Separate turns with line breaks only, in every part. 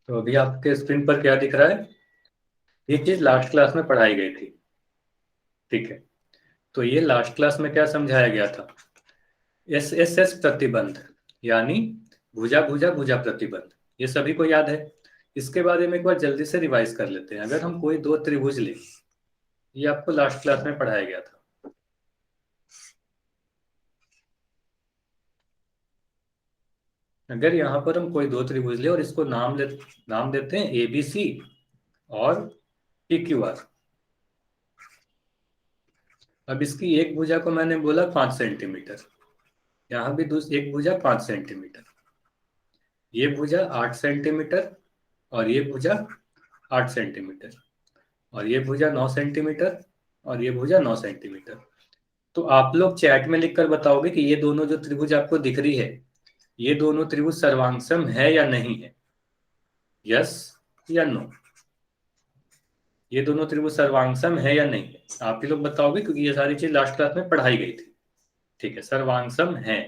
तो अभी आपके स्क्रीन पर क्या दिख रहा है? ये चीज लास्ट क्लास में पढ़ाई गई थी। ठीक है, तो ये लास्ट क्लास में क्या समझाया गया था? एस एस एस प्रतिबंध, यानी भुजा भुजा भुजा प्रतिबंध। ये सभी को याद है। इसके बारे में एक बार जल्दी से रिवाइज कर लेते हैं। अगर हम कोई दो त्रिभुज लें, ये आपको लास्ट क्लास में पढ़ाया गया था। अगर यहाँ पर हम कोई दो त्रिभुज ले और इसको नाम देते हैं ए बी सी और पी क्यू आर। अब इसकी एक भुजा को मैंने बोला 5 सेंटीमीटर, यहाँ भी दूसरी एक भुजा 5 सेंटीमीटर, ये भुजा 8 सेंटीमीटर, और ये भुजा 8 सेंटीमीटर, और ये भुजा 9 सेंटीमीटर, और ये भुजा 9 सेंटीमीटर। तो आप लोग चैट में लिखकर बताओगे कि ये दोनों जो त्रिभुज आपको दिख रही है, ये दोनों त्रिभुज सर्वांगसम है या नहीं है? यस या नो? ये दोनों त्रिभुज सर्वांगसम है या नहीं है, आप ही लोग बताओगे, क्योंकि ये सारी चीज लास्ट क्लास में पढ़ाई गई थी। ठीक है, सर्वांगसम है।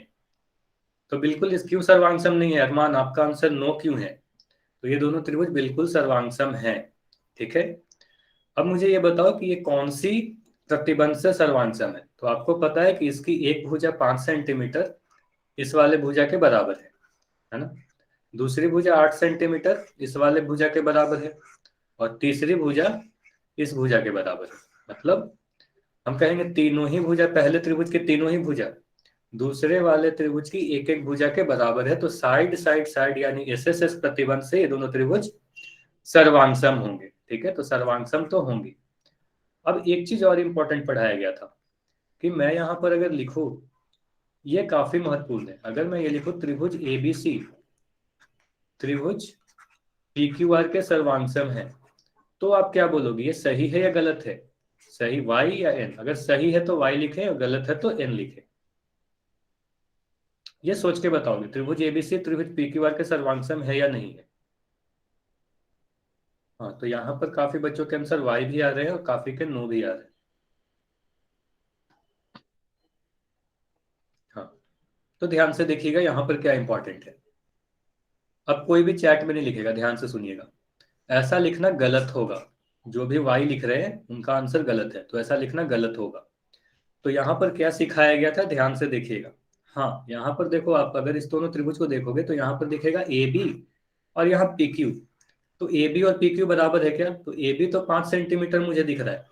तो बिल्कुल इस क्यों सर्वांगसम नहीं है अरमान, आपका आंसर नो क्यों है? तो ये दोनों त्रिभुज बिल्कुल सर्वांगसम है। ठीक है, अब मुझे ये बताओ कि ये कौन सी प्रतिबंध से सर्वांगसम है। तो आपको पता है कि इसकी एक भुजा 5 सेंटीमीटर इस वाले भुजा के बराबर है ना? दूसरी भुजा 8 सेंटीमीटर इस वाले भुजा के बराबर है, और तीसरी भुजा इस भुजा के बराबर है। मतलब हम कहेंगे तीनों ही भुजा, पहले त्रिभुज की तीनों ही भुजा दूसरे वाले त्रिभुज की एक एक भुजा के बराबर है। तो साइड साइड साइड यानी एस एस एस प्रतिबंध से ये दोनों त्रिभुज सर्वांगसम होंगे। ठीक है, तो सर्वांगसम तो होंगे। अब एक चीज और इंपॉर्टेंट पढ़ाया गया था कि मैं यहां पर अगर लिखूं, ये काफी महत्वपूर्ण है। अगर मैं ये लिखूं त्रिभुज एबीसी त्रिभुज पी क्यू आर के सर्वांगसम है, तो आप क्या बोलोगे, ये सही है या गलत है? सही वाई या एन? अगर सही है तो वाई लिखे और गलत है तो एन लिखे। ये सोच के बताओगे त्रिभुज एबीसी त्रिभुज पी क्यू आर के सर्वांगसम है या नहीं है। हाँ, तो यहाँ पर काफी बच्चों के आंसर वाई भी आ रहे हैं और काफी के नो भी आ रहे हैं। हाँ, तो ध्यान से देखिएगा यहाँ पर क्या इंपॉर्टेंट है। अब कोई भी चैट में नहीं लिखेगा, ध्यान से सुनिएगा। ऐसा लिखना गलत होगा। जो भी वाई लिख रहे हैं उनका आंसर गलत है, तो ऐसा लिखना गलत होगा। तो यहाँ पर क्या सिखाया गया था, ध्यान से देखिएगा। हाँ, यहाँ पर देखो, आप अगर इस दोनों त्रिभुज को देखोगे तो यहाँ पर दिखेगा ए बी और यहाँ पी क्यू। तो ए बी और पी क्यू बराबर है क्या? तो ए बी तो 5 सेंटीमीटर मुझे दिख रहा है,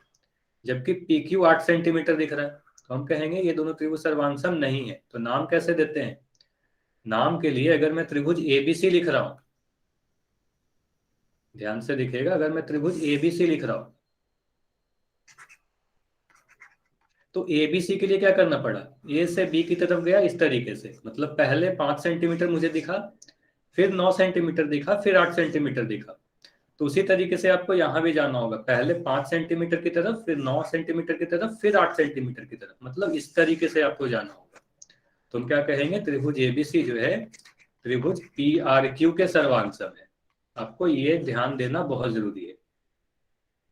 जबकि पी क्यू 8 सेंटीमीटर दिख रहा है। तो हम कहेंगे ये दोनों त्रिभुज सर्वांगसम नहीं है। तो नाम कैसे देते हैं? नाम के लिए अगर मैं त्रिभुज एबीसी लिख रहा हूं, ध्यान से दिखेगा, अगर मैं त्रिभुज एबीसी लिख रहा हूं, तो एबीसी के लिए क्या करना पड़ा? ए से बी की तरफ गया इस तरीके से, मतलब पहले 5 सेंटीमीटर मुझे दिखा, फिर 9 सेंटीमीटर दिखा, फिर 8 सेंटीमीटर दिखा। तो उसी तरीके से आपको यहां भी जाना होगा, पहले 5 सेंटीमीटर की तरफ, फिर 9 सेंटीमीटर की तरफ, फिर 8 सेंटीमीटर की तरफ, मतलब इस तरीके से आपको जाना होगा। तो हम क्या कहेंगे, त्रिभुज एबीसी जो है त्रिभुज पी आर क्यू के सर्वांगसम है। आपको ये ध्यान देना बहुत जरूरी है।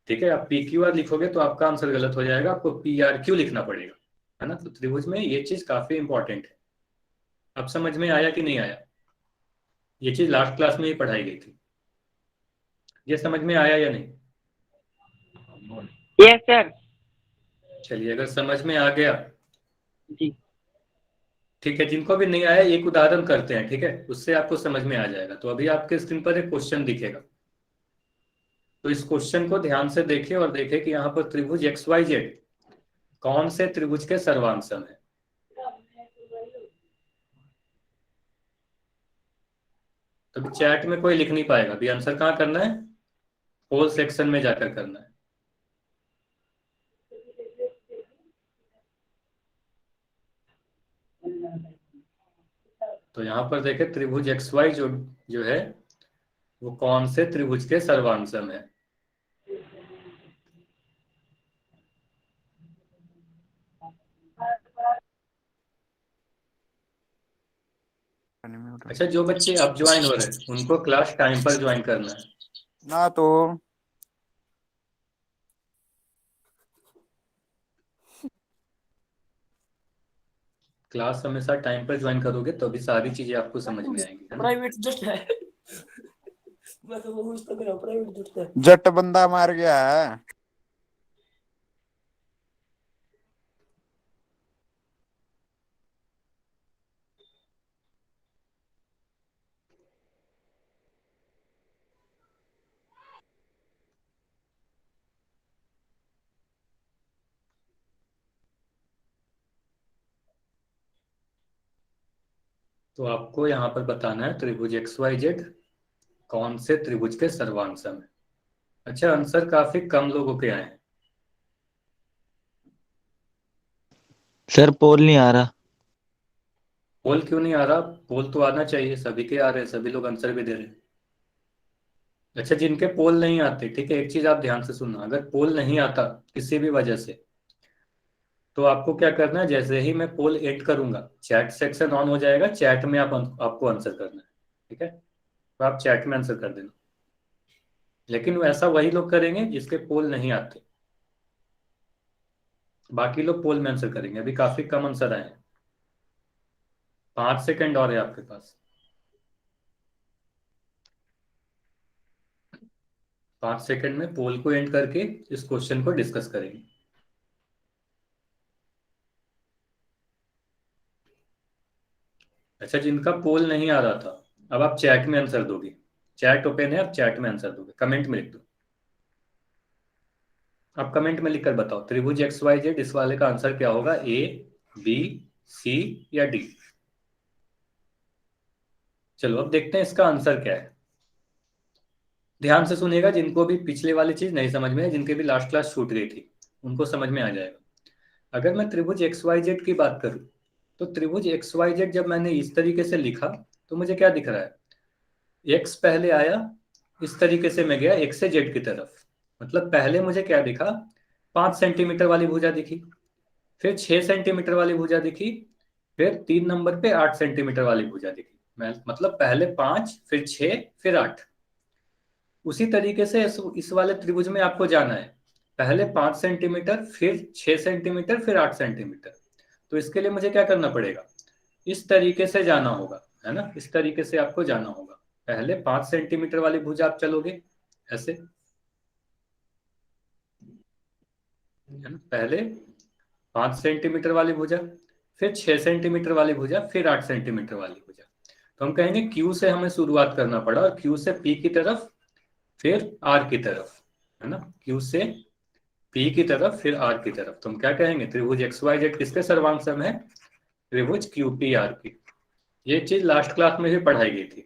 ठीक है, आप पी क्यू आर लिखोगे तो आपका आंसर गलत हो जाएगा, आपको पी आर क्यू लिखना पड़ेगा, है ना? तो त्रिभुज में ये चीज काफी इंपॉर्टेंट है। अब समझ में आया कि नहीं आया? ये चीज लास्ट क्लास में ही पढ़ाई गई थी। ये समझ में आया या नहीं?
Yes sir.
चलिए, अगर समझ में आ गया,
जी।
ठीक है। जिनको भी नहीं आया, एक उदाहरण करते हैं, ठीक है, उससे आपको समझ में आ जाएगा। तो अभी आपके स्क्रीन पर एक क्वेश्चन दिखेगा, तो इस क्वेश्चन को ध्यान से देखिए और देखिए कि यहाँ पर त्रिभुज एक्स वाई जेड कौन से त्रिभुज के सर्वांगसम है। तो चैट में कोई लिख नहीं पाएगा, अभी आंसर कहाँ करना है? होल सेक्शन में जाकर करना है। तो यहाँ पर देखे त्रिभुज एक्स वाई जो है वो कौन से त्रिभुज के सर्वांगसम है। अच्छा, जो बच्चे अब ज्वाइन हो रहे हैं उनको क्लास टाइम पर ज्वाइन करना है।
ना तो
क्लास हमेशा टाइम पर ज्वाइन करोगे तो अभी सारी चीजें आपको समझ में आएंगी, है ना?
प्राइवेट जस्ट है। जट बंदा मार गया है।
तो आपको यहाँ पर बताना है त्रिभुज एक्स वाई जेड कौन से त्रिभुज के सर्वांशम है। अच्छा, आंसर काफी कम लोगों के आए हैं।
सर पोल नहीं आ रहा।
पोल क्यों नहीं आ रहा? पोल तो आना चाहिए, सभी के आ रहे हैं, सभी लोग आंसर भी दे रहे हैं। अच्छा, जिनके पोल नहीं आते, ठीक है, एक चीज आप ध्यान से सुनना, अगर पोल नहीं आता किसी भी वजह से, तो आपको क्या करना है, जैसे ही मैं पोल एंड करूंगा चैट सेक्शन ऑन हो जाएगा, चैट में आपको आंसर करना है। ठीक है, तो आप चैट में आंसर कर देना। लेकिन वैसा वही लोग करेंगे जिसके पोल नहीं आते, बाकी लोग पोल में आंसर करेंगे। अभी काफी कम आंसर आए हैं, 5 सेकंड और है आपके पास। 5 सेकंड में पोल को एंड करके इस क्वेश्चन को डिस्कस करेंगे। अच्छा, जिनका पोल नहीं आ रहा था, अब आप चैट में आंसर दोगे। चैट ओपन है, आप चैट में आंसर दोगे, कमेंट में लिख दो। आप कमेंट में लिखकर बताओ त्रिभुज एक्स वाई जेड, इस वाले का आंसर क्या होगा, ए, बी, सी या डी। चलो अब देखते हैं इसका आंसर क्या है। ध्यान से सुनिएगा, जिनको भी पिछले वाली चीज नहीं समझ में है, जिनके भी लास्ट क्लास छूट गई थी, उनको समझ में आ जाएगा। अगर मैं त्रिभुज एक्स वाई जेड की बात करूं, तो त्रिभुज एक्स वाई जेड जब मैंने इस तरीके से लिखा, तो मुझे क्या दिख रहा है, एक्स पहले आया, इस तरीके से मैं गया एक्स से जेड की तरफ। मतलब पहले मुझे क्या दिखा, 5 सेंटीमीटर वाली भुजा दिखी, फिर 6 सेंटीमीटर वाली भुजा दिखी, फिर 3 नंबर पे 8 सेंटीमीटर वाली भुजा दिखी। मैं मतलब पहले 5, फिर 6, फिर 8। उसी तरीके से इस वाले त्रिभुज में आपको जाना है, पहले 5 सेंटीमीटर, फिर 6 सेंटीमीटर, फिर 8 सेंटीमीटर। तो इसके लिए मुझे क्या करना पड़ेगा, इस तरीके से जाना होगा, है ना, इस तरीके से आपको जाना होगा। पहले 5 सेंटीमीटर वाली भुजा आप चलोगे ऐसे, है ना, पहले 5 सेंटीमीटर वाली भुजा, फिर 6 सेंटीमीटर वाली भुजा, फिर 8 सेंटीमीटर वाली भुजा। तो हम कहेंगे क्यू से हमें शुरुआत करना पड़ा, और क्यू से पी की तरफ, फिर आर की तरफ, है ना, क्यू से पी की तरफ, फिर आर की तरफ। तो हम क्या कहेंगे, त्रिभुज एक्स वाई जेड किसके सर्वांशम है, त्रिभुज क्यू पी आर की। ये चीज लास्ट क्लास में भी पढ़ाई गई थी।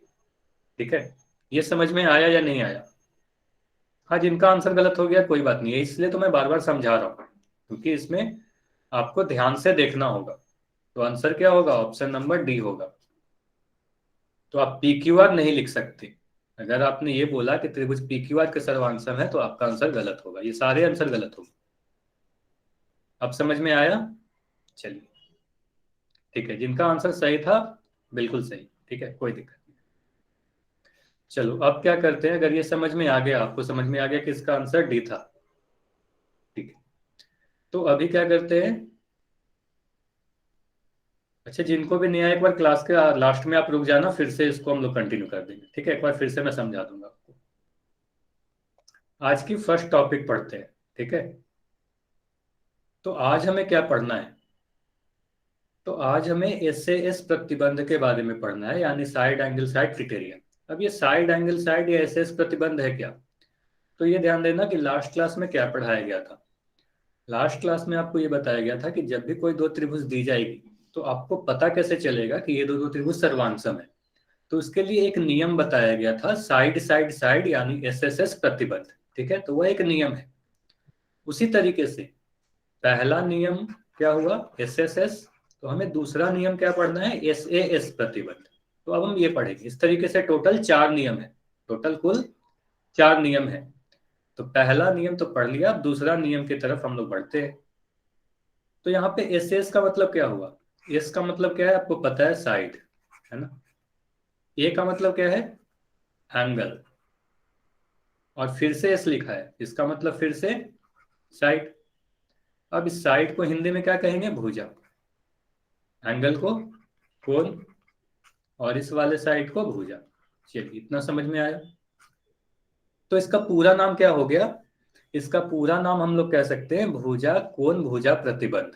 ठीक है, ये समझ में आया या नहीं आया? हाँ, जिनका आंसर गलत हो गया कोई बात नहीं है, इसलिए तो मैं बार बार समझा रहा हूँ, क्योंकि इसमें आपको ध्यान से देखना होगा। तो आंसर क्या होगा, ऑप्शन नंबर डी होगा। तो आप पी क्यू आर नहीं लिख सकते। अगर आपने ये बोला कि त्रिभुज पी क्यू आर के सर्वांशम है, तो आपका आंसर गलत होगा, ये सारे आंसर गलत होंगे। अब समझ में आया? चलिए, ठीक है, जिनका आंसर सही था बिल्कुल सही, ठीक है, कोई दिक्कत नहीं। चलो अब क्या करते हैं, अगर ये समझ में आ गया, आपको समझ में आ गया कि इसका आंसर डी था, ठीक है, तो अभी क्या करते हैं। अच्छा, जिनको भी नहीं आया, एक बार क्लास के लास्ट में आप रुक जाना, फिर से इसको हम लोग कंटिन्यू कर देंगे, ठीक है, एक बार फिर से मैं समझा दूंगा आपको। आज की फर्स्ट टॉपिक पढ़ते हैं, ठीक है। तो आज हमें क्या पढ़ना है, तो आज हमें एस ए एस प्रतिबंध के बारे में पढ़ना है, यानी साइड एंगल साइड क्रिटेरियन। अब ये साइड एंगल साइड या एस एस प्रतिबंध है क्या, तो ये ध्यान देना कि लास्ट क्लास में क्या पढ़ाया गया था। लास्ट क्लास में आपको ये बताया गया था कि जब भी कोई दो त्रिभुज दी जाएगी, तो आपको पता कैसे चलेगा कि ये दो त्रिभुज सर्वांशम है। तो उसके लिए एक नियम बताया गया था, साइड साइड साइड यानी एस एस एस प्रतिबंध। ठीक है, तो वह एक नियम है। उसी तरीके से पहला नियम क्या हुआ, एस एस एस, तो हमें दूसरा नियम क्या पढ़ना है, एस ए एस प्रतिबंध। तो अब हम ये पढ़ेंगे, इस तरीके से टोटल 4 नियम है, टोटल कुल 4 नियम है। तो पहला नियम तो पढ़ लिया, अब दूसरा नियम की तरफ हम लोग बढ़ते हैं। तो यहाँ पे एस एस का मतलब क्या हुआ, एस का मतलब क्या है आपको पता है, साइड, है ना। ए का मतलब क्या है, एंगल, और फिर से एस लिखा है, इसका मतलब फिर से साइड। अब इस साइड को हिंदी में क्या कहेंगे, भुजा, एंगल को कोण, और इस वाले साइड को भुजा। चलिए, इतना समझ में आया। तो इसका पूरा नाम क्या हो गया? इसका पूरा नाम हम लोग कह सकते हैं भुजा कोण भुजा प्रतिबंध।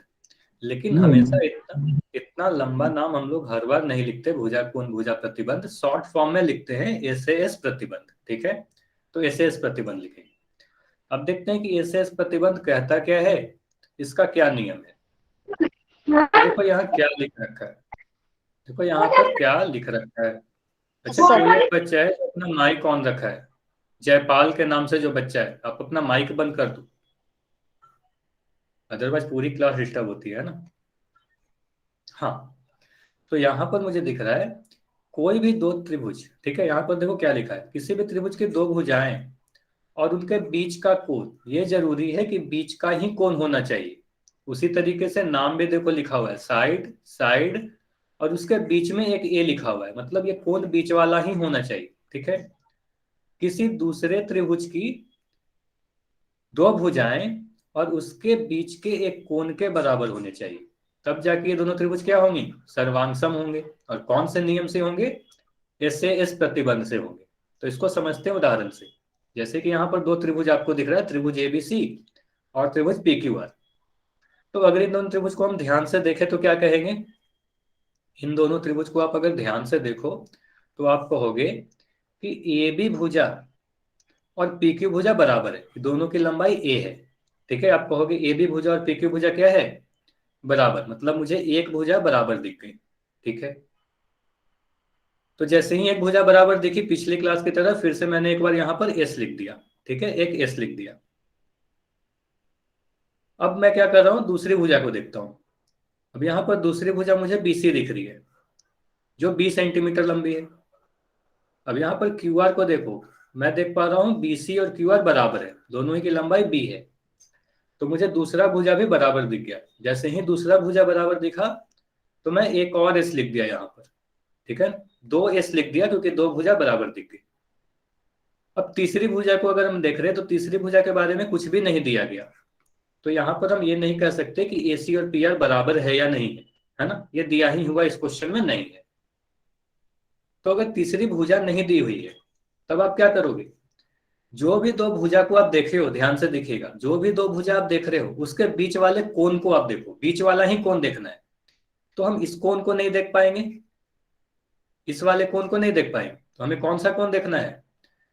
लेकिन हमेशा इतना इतना लंबा नाम हम लोग हर बार नहीं लिखते, भुजा कोण भुजा प्रतिबंध शॉर्ट फॉर्म में लिखते हैं एसएएस प्रतिबंध। ठीक है, तो एसएएस प्रतिबंध लिखेंगे। अब देखते हैं कि एसएएस प्रतिबंध कहता क्या है, इसका क्या नियम है। तो देखो यहाँ क्या लिख रखा है, देखो यहाँ पर क्या लिख रखा है। अच्छा, कोई एक बच्चा है जो अपना माइक ऑन रखा है, जयपाल के नाम से जो बच्चा है, आप अपना माइक बंद कर दो, अदरवाइज पूरी क्लास डिस्टर्ब होती है ना। हाँ, तो यहाँ पर मुझे दिख रहा है कोई भी दो त्रिभुज, ठीक है, यहाँ पर देखो क्या लिखा है, किसी भी त्रिभुज की दो भुजाएं और उनके बीच का कोण, ये जरूरी है कि बीच का ही कोण होना चाहिए। उसी तरीके से नाम भी देखो लिखा हुआ है साइड साइड, और उसके बीच में एक ए लिखा हुआ है, मतलब ये कोण बीच वाला ही होना चाहिए। ठीक है, किसी दूसरे त्रिभुज की दो भुजाएं और उसके बीच के एक कोण के बराबर होने चाहिए, तब जाके ये दोनों त्रिभुज क्या होंगी, सर्वांगसम होंगे। और कौन से नियम से होंगे, एसएएस प्रतिबंध से होंगे। तो इसको समझते हैं उदाहरण से। जैसे कि यहाँ पर दो त्रिभुज आपको दिख रहा है, त्रिभुज एबीसी और त्रिभुज पीक्यूआर। तो अगर इन दोनों त्रिभुज को हम ध्यान से देखें तो क्या कहेंगे, इन दोनों त्रिभुज को आप अगर ध्यान से देखो तो आप कहोगे कि ए बी भुजा और पी क्यू भुजा बराबर है, दोनों की लंबाई ए है। ठीक है, आप कहोगे ए बी भुजा और पी क्यू भुजा क्या है, बराबर, मतलब मुझे एक भुजा बराबर दिख गई। ठीक है, तो जैसे ही एक भुजा बराबर दिखी, पिछली क्लास की तरह फिर से मैंने एक बार यहां पर एस लिख दिया। ठीक है, एक एस लिख दिया। अब मैं क्या कर रहा हूं, दूसरी भुजा को देखता हूं। अब यहां पर दूसरी भुजा मुझे बीसी दिख रही है, जो 20 सेंटीमीटर लंबी है। अब यहाँ पर क्यू आर को देखो, मैं देख पा रहा हूँ बीसी और क्यू आर बराबर है, दोनों ही की लंबाई बी है। तो मुझे दूसरा भुजा भी बराबर दिख गया। जैसे ही दूसरा भुजा बराबर दिखा तो मैं एक और एस लिख दिया यहाँ पर। ठीक है, दो एस लिख दिया क्योंकि दो भुजा बराबर दिख गई। अब तीसरी भुजा को अगर हम देख रहे हैं तो तीसरी भुजा के बारे में कुछ भी नहीं दिया गया, तो यहाँ पर हम ये नहीं कह सकते कि एसी और पी आर बराबर है या नहीं है ना, ये दिया ही हुआ इस क्वेश्चन में नहीं है। तो अगर तीसरी भुजा नहीं दी हुई है तब आप क्या करोगे, जो भी दो भुजा को आप देखे हो, ध्यान से देखिएगा, जो भी दो भुजा आप देख रहे हो उसके बीच वाले कोण को आप देखो, बीच वाला ही कोण देखना है। तो हम इस कोण को नहीं देख पाएंगे, इस वाले कोण को नहीं देख पाएंगे, तो हमें कौन सा कोण देखना है,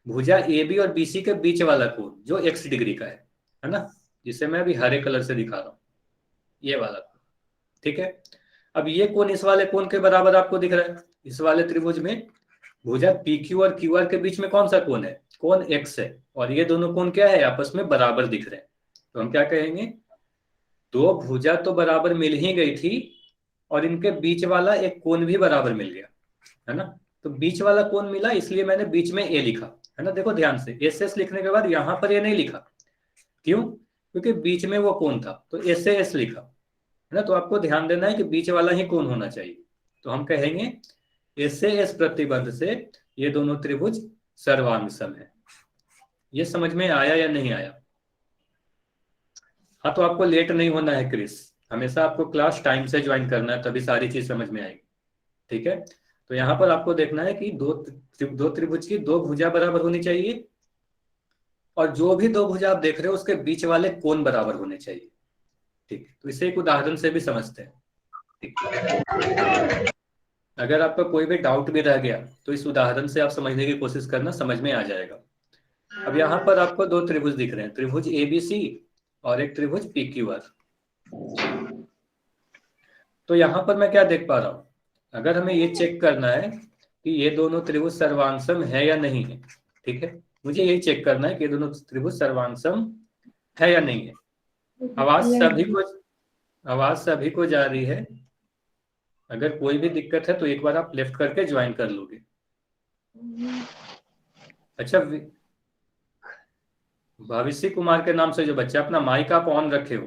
भुजा ए बी और बीसी के बीच वाला कोण जो एक्स डिग्री का है ना, जिसे मैं अभी हरे कलर से दिखा रहा हूं, ये वाला कोण। ठीक है, अब ये कोण इस वाले कोण के बराबर आपको दिख रहा है। इस वाले त्रिभुज में भुजा पी क्यू और क्यू आर के बीच में कौन सा कोण है, कोण एक्स है, और ये दोनों कोण क्या है, आपस में बराबर दिख रहे हैं। तो हम क्या कहेंगे, दो भुजा तो बराबर मिल ही गई थी और इनके बीच वाला एक कोण भी बराबर मिल गया, है ना। तो बीच वाला कोण मिला, इसलिए मैंने बीच में ए लिखा, है ना। देखो ध्यान से, एस एस लिखने के बाद यहां पर ए नहीं लिखा, क्यों, क्योंकि बीच में वो कोण था, तो एस एस लिखा, है ना। तो आपको ध्यान देना है कि बीच वाला ही कोण होना चाहिए। तो हम कहेंगे एस प्रतिबंध से ये दोनों त्रिभुज सर्वांगसम है। ये समझ में आया या नहीं आया? हाँ, तो आपको लेट नहीं होना है क्रिस, हमेशा आपको क्लास टाइम से ज्वाइन करना है, तभी सारी चीज समझ में आएगी। ठीक है, तो यहाँ पर आपको देखना है कि दो त्रिभुज की दो भुजा बराबर होनी चाहिए, और जो भी दो भुजा आप देख रहे हो उसके बीच वाले कोण बराबर होने चाहिए। ठीक, तो इसे एक उदाहरण से भी समझते हैं। ठीक, अगर आपका कोई भी डाउट भी रह गया तो इस उदाहरण से आप समझने की कोशिश करना, समझ में आ जाएगा। अब यहाँ पर आपको दो त्रिभुज दिख रहे हैं, त्रिभुज एबीसी और एक त्रिभुज पीक्यूआर। तो यहाँ पर मैं क्या देख पा रहा हूँ, अगर हमें ये चेक करना है कि ये दोनों त्रिभुज सर्वांगसम है या नहीं है, ठीक है, मुझे यही चेक करना है कि ये दोनों त्रिभुज सर्वांगसम है या नहीं है। आवाज सभी को जा रही है, अगर कोई भी दिक्कत है तो एक बार आप लेफ्ट करके ज्वाइन कर लोगे। अच्छा, भविष्य कुमार के नाम से जो बच्चा, अपना माइक आप ऑन रखे हो,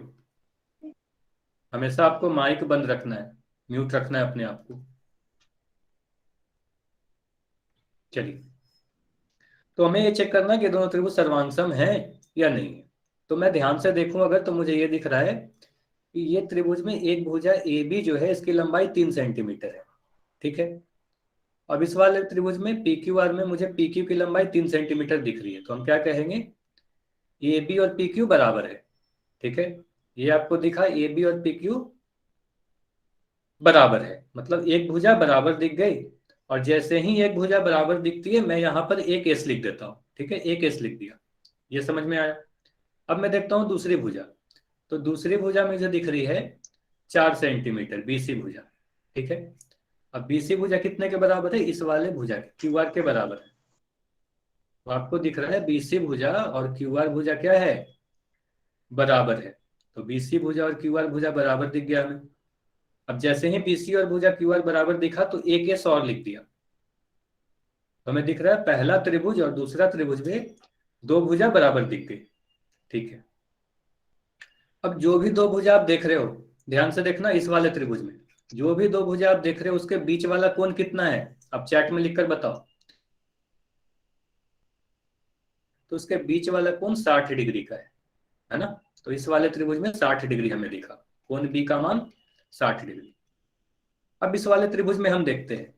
हमेशा आपको माइक बंद रखना है, म्यूट रखना है अपने आप को। चलिए, तो हमें ये चेक करना है कि दोनों त्रिभुज सर्वांगसम है या नहीं है। तो मैं ध्यान से देखूं अगर, तो मुझे ये दिख रहा है कि ये त्रिभुज में एक भुजा ए बी जो है इसकी लंबाई 3 सेंटीमीटर है। ठीक है, अब इस वाले त्रिभुज में पी क्यू आर में मुझे पी क्यू की लंबाई 3 सेंटीमीटर दिख रही है, तो हम क्या कहेंगे, ए बी और पी क्यू बराबर है। ठीक है, ये आपको दिखा ए बी और पी क्यू बराबर है, मतलब एक भुजा बराबर दिख गई। और जैसे ही एक भुजा बराबर दिखती है मैं यहाँ पर एक एस लिख देता हूँ। ठीक है, एक एस लिख दिया, ये समझ में आया। अब मैं देखता हूँ दूसरी भुजा, तो दूसरी भुजा मुझे दिख रही है 4 सेंटीमीटर, बीसी भुजा। ठीक है, अब बीसी भुजा कितने के बराबर है, इस वाले भुजा के क्यू आर के बराबर है। तो आपको दिख रहा है बीसी भुजा और क्यू आर भुजा क्या है, बराबर है। तो बीसी भुजा और क्यू आर भुजा बराबर दिख गया हमें। अब जैसे ही बीसी और भुजा क्यू आर बराबर दिखा तो एक एस और लिख दिया, तो हमें दिख रहा है पहला त्रिभुज और दूसरा त्रिभुज में दो भुजा बराबर दिख गई। ठीक है, अब जो भी दो भुजा आप देख रहे हो, ध्यान से देखना, इस वाले त्रिभुज में जो भी दो भुजा आप देख रहे हो उसके बीच वाला कोण कितना है, आप चैट में लिखकर बताओ। तो उसके बीच वाला कोण 60 डिग्री का है ना। तो इस वाले त्रिभुज में 60 डिग्री हमें दिखा, कोण बी का मान 60 डिग्री। अब इस वाले त्रिभुज में हम देखते हैं,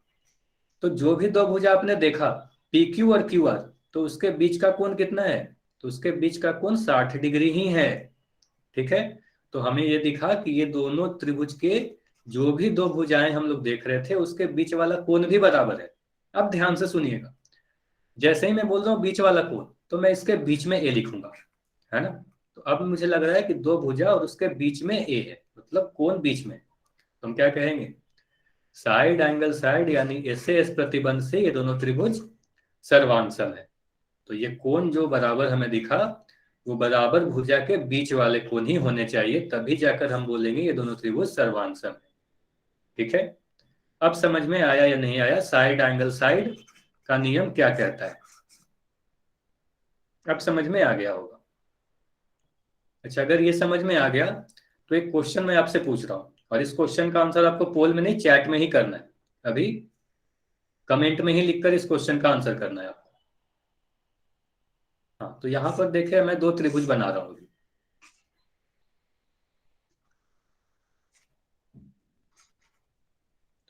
तो जो भी दो भुजा आपने देखा पी क्यू और क्यू आर, तो उसके बीच का कोण कितना है, तो उसके बीच का कोण 60 डिग्री ही है। ठीक है, तो हमें ये दिखा कि ये दोनों त्रिभुज के जो भी दो भुजाएं हम लोग देख रहे थे उसके बीच वाला कोण भी बराबर है। अब ध्यान से सुनिएगा, जैसे ही मैं बोल रहा हूँ बीच वाला कोण, तो मैं इसके बीच में ए लिखूंगा, है ना। तो अब मुझे लग रहा है कि दो भुजा और उसके बीच में ए है, मतलब कोण बीच में। तो हम क्या कहेंगे, साइड एंगल साइड, यानी एस से एस प्रतिबंध से ये दोनों त्रिभुज सर्वांसम है। तो ये कोण जो बराबर हमें दिखा वो बराबर भुजा के बीच वाले कोण ही होने चाहिए, तभी जाकर हम बोलेंगे ये दोनों त्रिभुज सर्वांसम है। ठीक है, अब समझ में आया या नहीं आया, साइड एंगल साइड का नियम क्या कहता है, अब समझ में आ गया होगा। अच्छा, अगर ये समझ में आ गया तो एक क्वेश्चन मैं आपसे पूछ रहा हूं, और इस क्वेश्चन का आंसर आपको पोल में नहीं चैट में ही करना है, अभी कमेंट में ही लिखकर इस क्वेश्चन का आंसर करना है आपको। हाँ, तो यहां पर देखिए मैं दो त्रिभुज बना रहा हूं।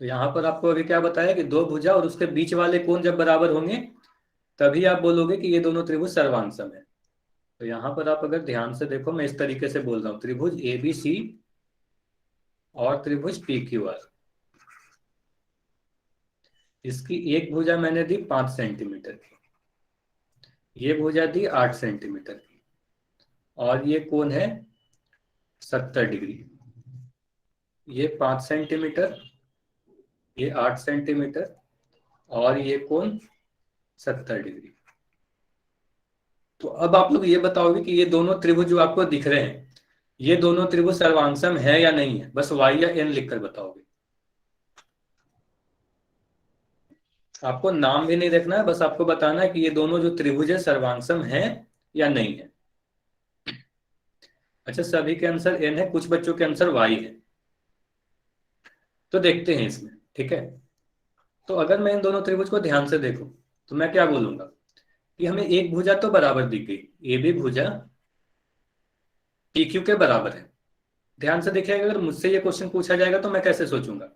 तो यहां पर आपको अभी क्या बताया कि दो भुजा और उसके बीच वाले कोण जब बराबर होंगे तभी आप बोलोगे कि ये दोनों त्रिभुज सर्वांसम है। तो यहां पर आप अगर ध्यान से देखो, मैं इस तरीके से बोल रहा हूं, त्रिभुज ए बी सी और त्रिभुज पी क्यू आर। इसकी एक भुजा मैंने दी 5 सेंटीमीटर की, ये भुजा दी 8 सेंटीमीटर की, और ये कोण है 70 डिग्री। ये 5 सेंटीमीटर, ये 8 सेंटीमीटर, और ये कोण 70 डिग्री। तो अब आप लोग ये बताओगे कि ये दोनों त्रिभुज जो आपको दिख रहे हैं ये दोनों त्रिभुज सर्वांसम है या नहीं है, बस वाई या एन लिखकर बताओगे। आपको नाम भी नहीं देखना है, बस आपको बताना है कि ये दोनों जो त्रिभुज है सर्वांसम है या नहीं है। अच्छा, सभी के आंसर एन है, कुछ बच्चों के आंसर वाई है, तो देखते हैं इसमें। ठीक है, तो अगर मैं इन दोनों त्रिभुज को ध्यान से देखूं तो मैं क्या बोलूंगा कि हमें एक भुजा तो बराबर दिख गई, ए बी भुजा पी क्यू के बराबर है। ध्यान से देखिएगा, अगर मुझसे ये क्वेश्चन पूछा जाएगा तो मैं कैसे सोचूंगा,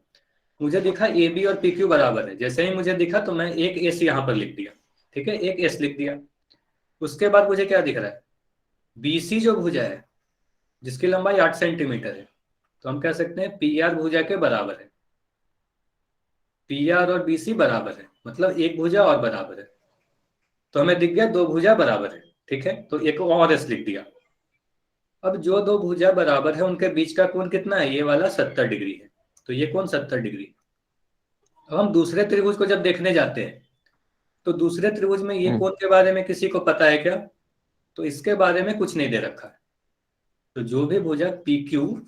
मुझे दिखा ए बी और पी क्यू बराबर है, जैसे ही मुझे दिखा तो मैं एक एस यहां पर लिख दिया। ठीक है, एक एस लिख दिया। उसके बाद मुझे क्या दिख रहा है, बीसी जो भुजा है जिसकी लंबाई 8 सेंटीमीटर है, तो हम कह सकते हैं पी आर भुजा के बराबर है। पी आर और बीसी बराबर है, मतलब एक भुजा और बराबर है। तो हमें दिख गया दो भुजा बराबर है। ठीक है, तो एक और एस लिख दिया। अब जो दो भुजा बराबर है उनके बीच का कोण कितना है, ये वाला 70 डिग्री है, तो ये कोण 70 डिग्री। अब हम दूसरे त्रिभुज को जब देखने जाते हैं तो दूसरे त्रिभुज में ये कोण के बारे में किसी को पता है क्या, तो इसके बारे में कुछ नहीं दे रखा है। तो जो भी भुजा पी क्यू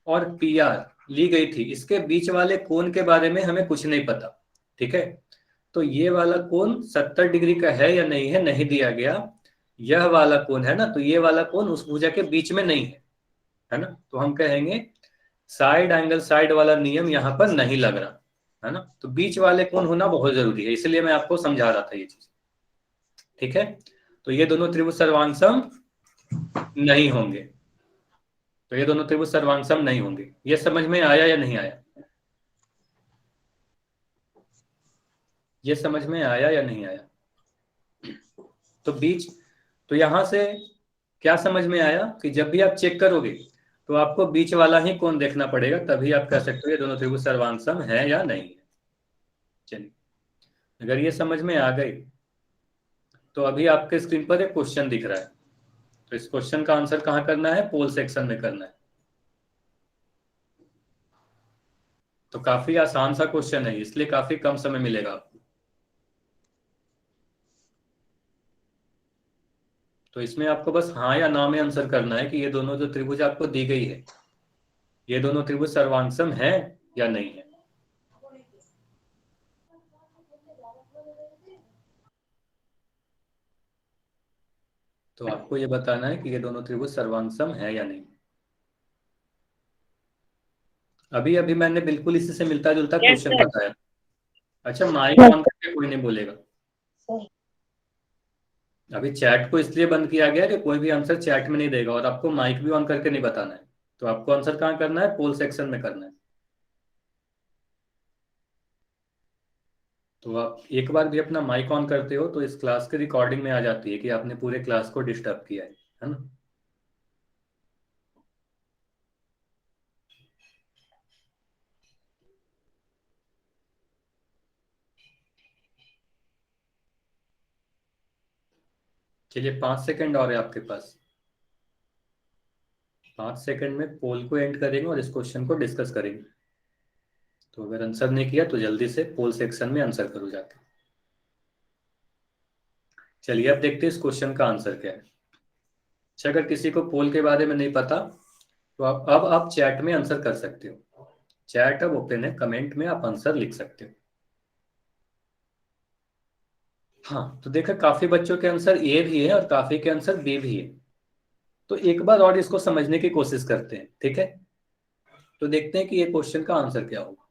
और पी आर ली गई थी इसके बीच वाले कोण के बारे में हमें कुछ नहीं पता। ठीक है, तो ये वाला कोण 70 डिग्री का है या नहीं है, नहीं दिया गया। यह वाला कोण है ना, तो ये वाला कोण उस भुजा के बीच में नहीं है ना, तो हम कहेंगे साइड एंगल साइड वाला नियम यहाँ पर नहीं लग रहा है ना। तो बीच वाले कोण होना बहुत जरूरी है, इसलिए मैं आपको समझा रहा था ये चीज। ठीक है, तो ये दोनों त्रिभुज सर्वांसम नहीं होंगे, तो ये दोनों त्रिभुज सर्वांसम नहीं होंगे। ये समझ में आया या नहीं आया। ये समझ में आया या नहीं आया? तो बीच, तो यहां से क्या समझ में आया कि जब भी आप चेक करोगे तो आपको बीच वाला ही कोण देखना पड़ेगा, तभी आप कह सकते हो ये दोनों त्रिभुज सर्वांग है या नहीं है। चलिए, अगर ये समझ में आ गई तो अभी आपके स्क्रीन पर एक क्वेश्चन दिख रहा है, तो इस क्वेश्चन का आंसर कहाँ करना है? पोल सेक्शन में करना है। तो काफी आसान सा क्वेश्चन है, इसलिए काफी कम समय मिलेगा आपको। तो इसमें आपको बस हाँ या ना में आंसर करना है कि ये दोनों जो त्रिभुज आपको दी गई है, ये दोनों त्रिभुज सर्वांग है या नहीं है। तो आपको ये बताना है कि ये दोनों त्रिभुज सर्वांग है या नहीं। अभी अभी मैंने बिल्कुल इसी से मिलता जुलता
यस
क्वेश्चन
सर।
बताया। अच्छा, माइक ऑन करके कोई नहीं बोलेगा। अभी चैट को इसलिए बंद किया गया कि कोई भी आंसर चैट में नहीं देगा, और आपको माइक भी ऑन करके नहीं बताना है। तो आपको आंसर कहाँ करना है? पोल सेक्शन में करना है। तो आप एक बार भी अपना माइक ऑन करते हो तो इस क्लास के रिकॉर्डिंग में आ जाती है कि आपने पूरे क्लास को डिस्टर्ब किया है ना। चलिए, 5 सेकंड और है आपके पास। 5 सेकंड में पोल को एंड करेंगे और इस क्वेश्चन को डिस्कस करेंगे। तो अगर आंसर नहीं किया तो जल्दी से पोल सेक्शन में आंसर करो जाके। चलिए, अब देखते हैं इस क्वेश्चन का आंसर क्या है। अच्छा, अगर किसी को पोल के बारे में नहीं पता तो अब आप चैट में आंसर कर सकते हो। चैट अब ओपन है, कमेंट में आप आंसर लिख सकते हो। हाँ, तो देखा काफी बच्चों के आंसर ए भी है और काफी के आंसर बी भी है। तो एक बार और इसको समझने की कोशिश करते हैं, ठीक है। तो देखते हैं कि ये क्वेश्चन का आंसर क्या होगा।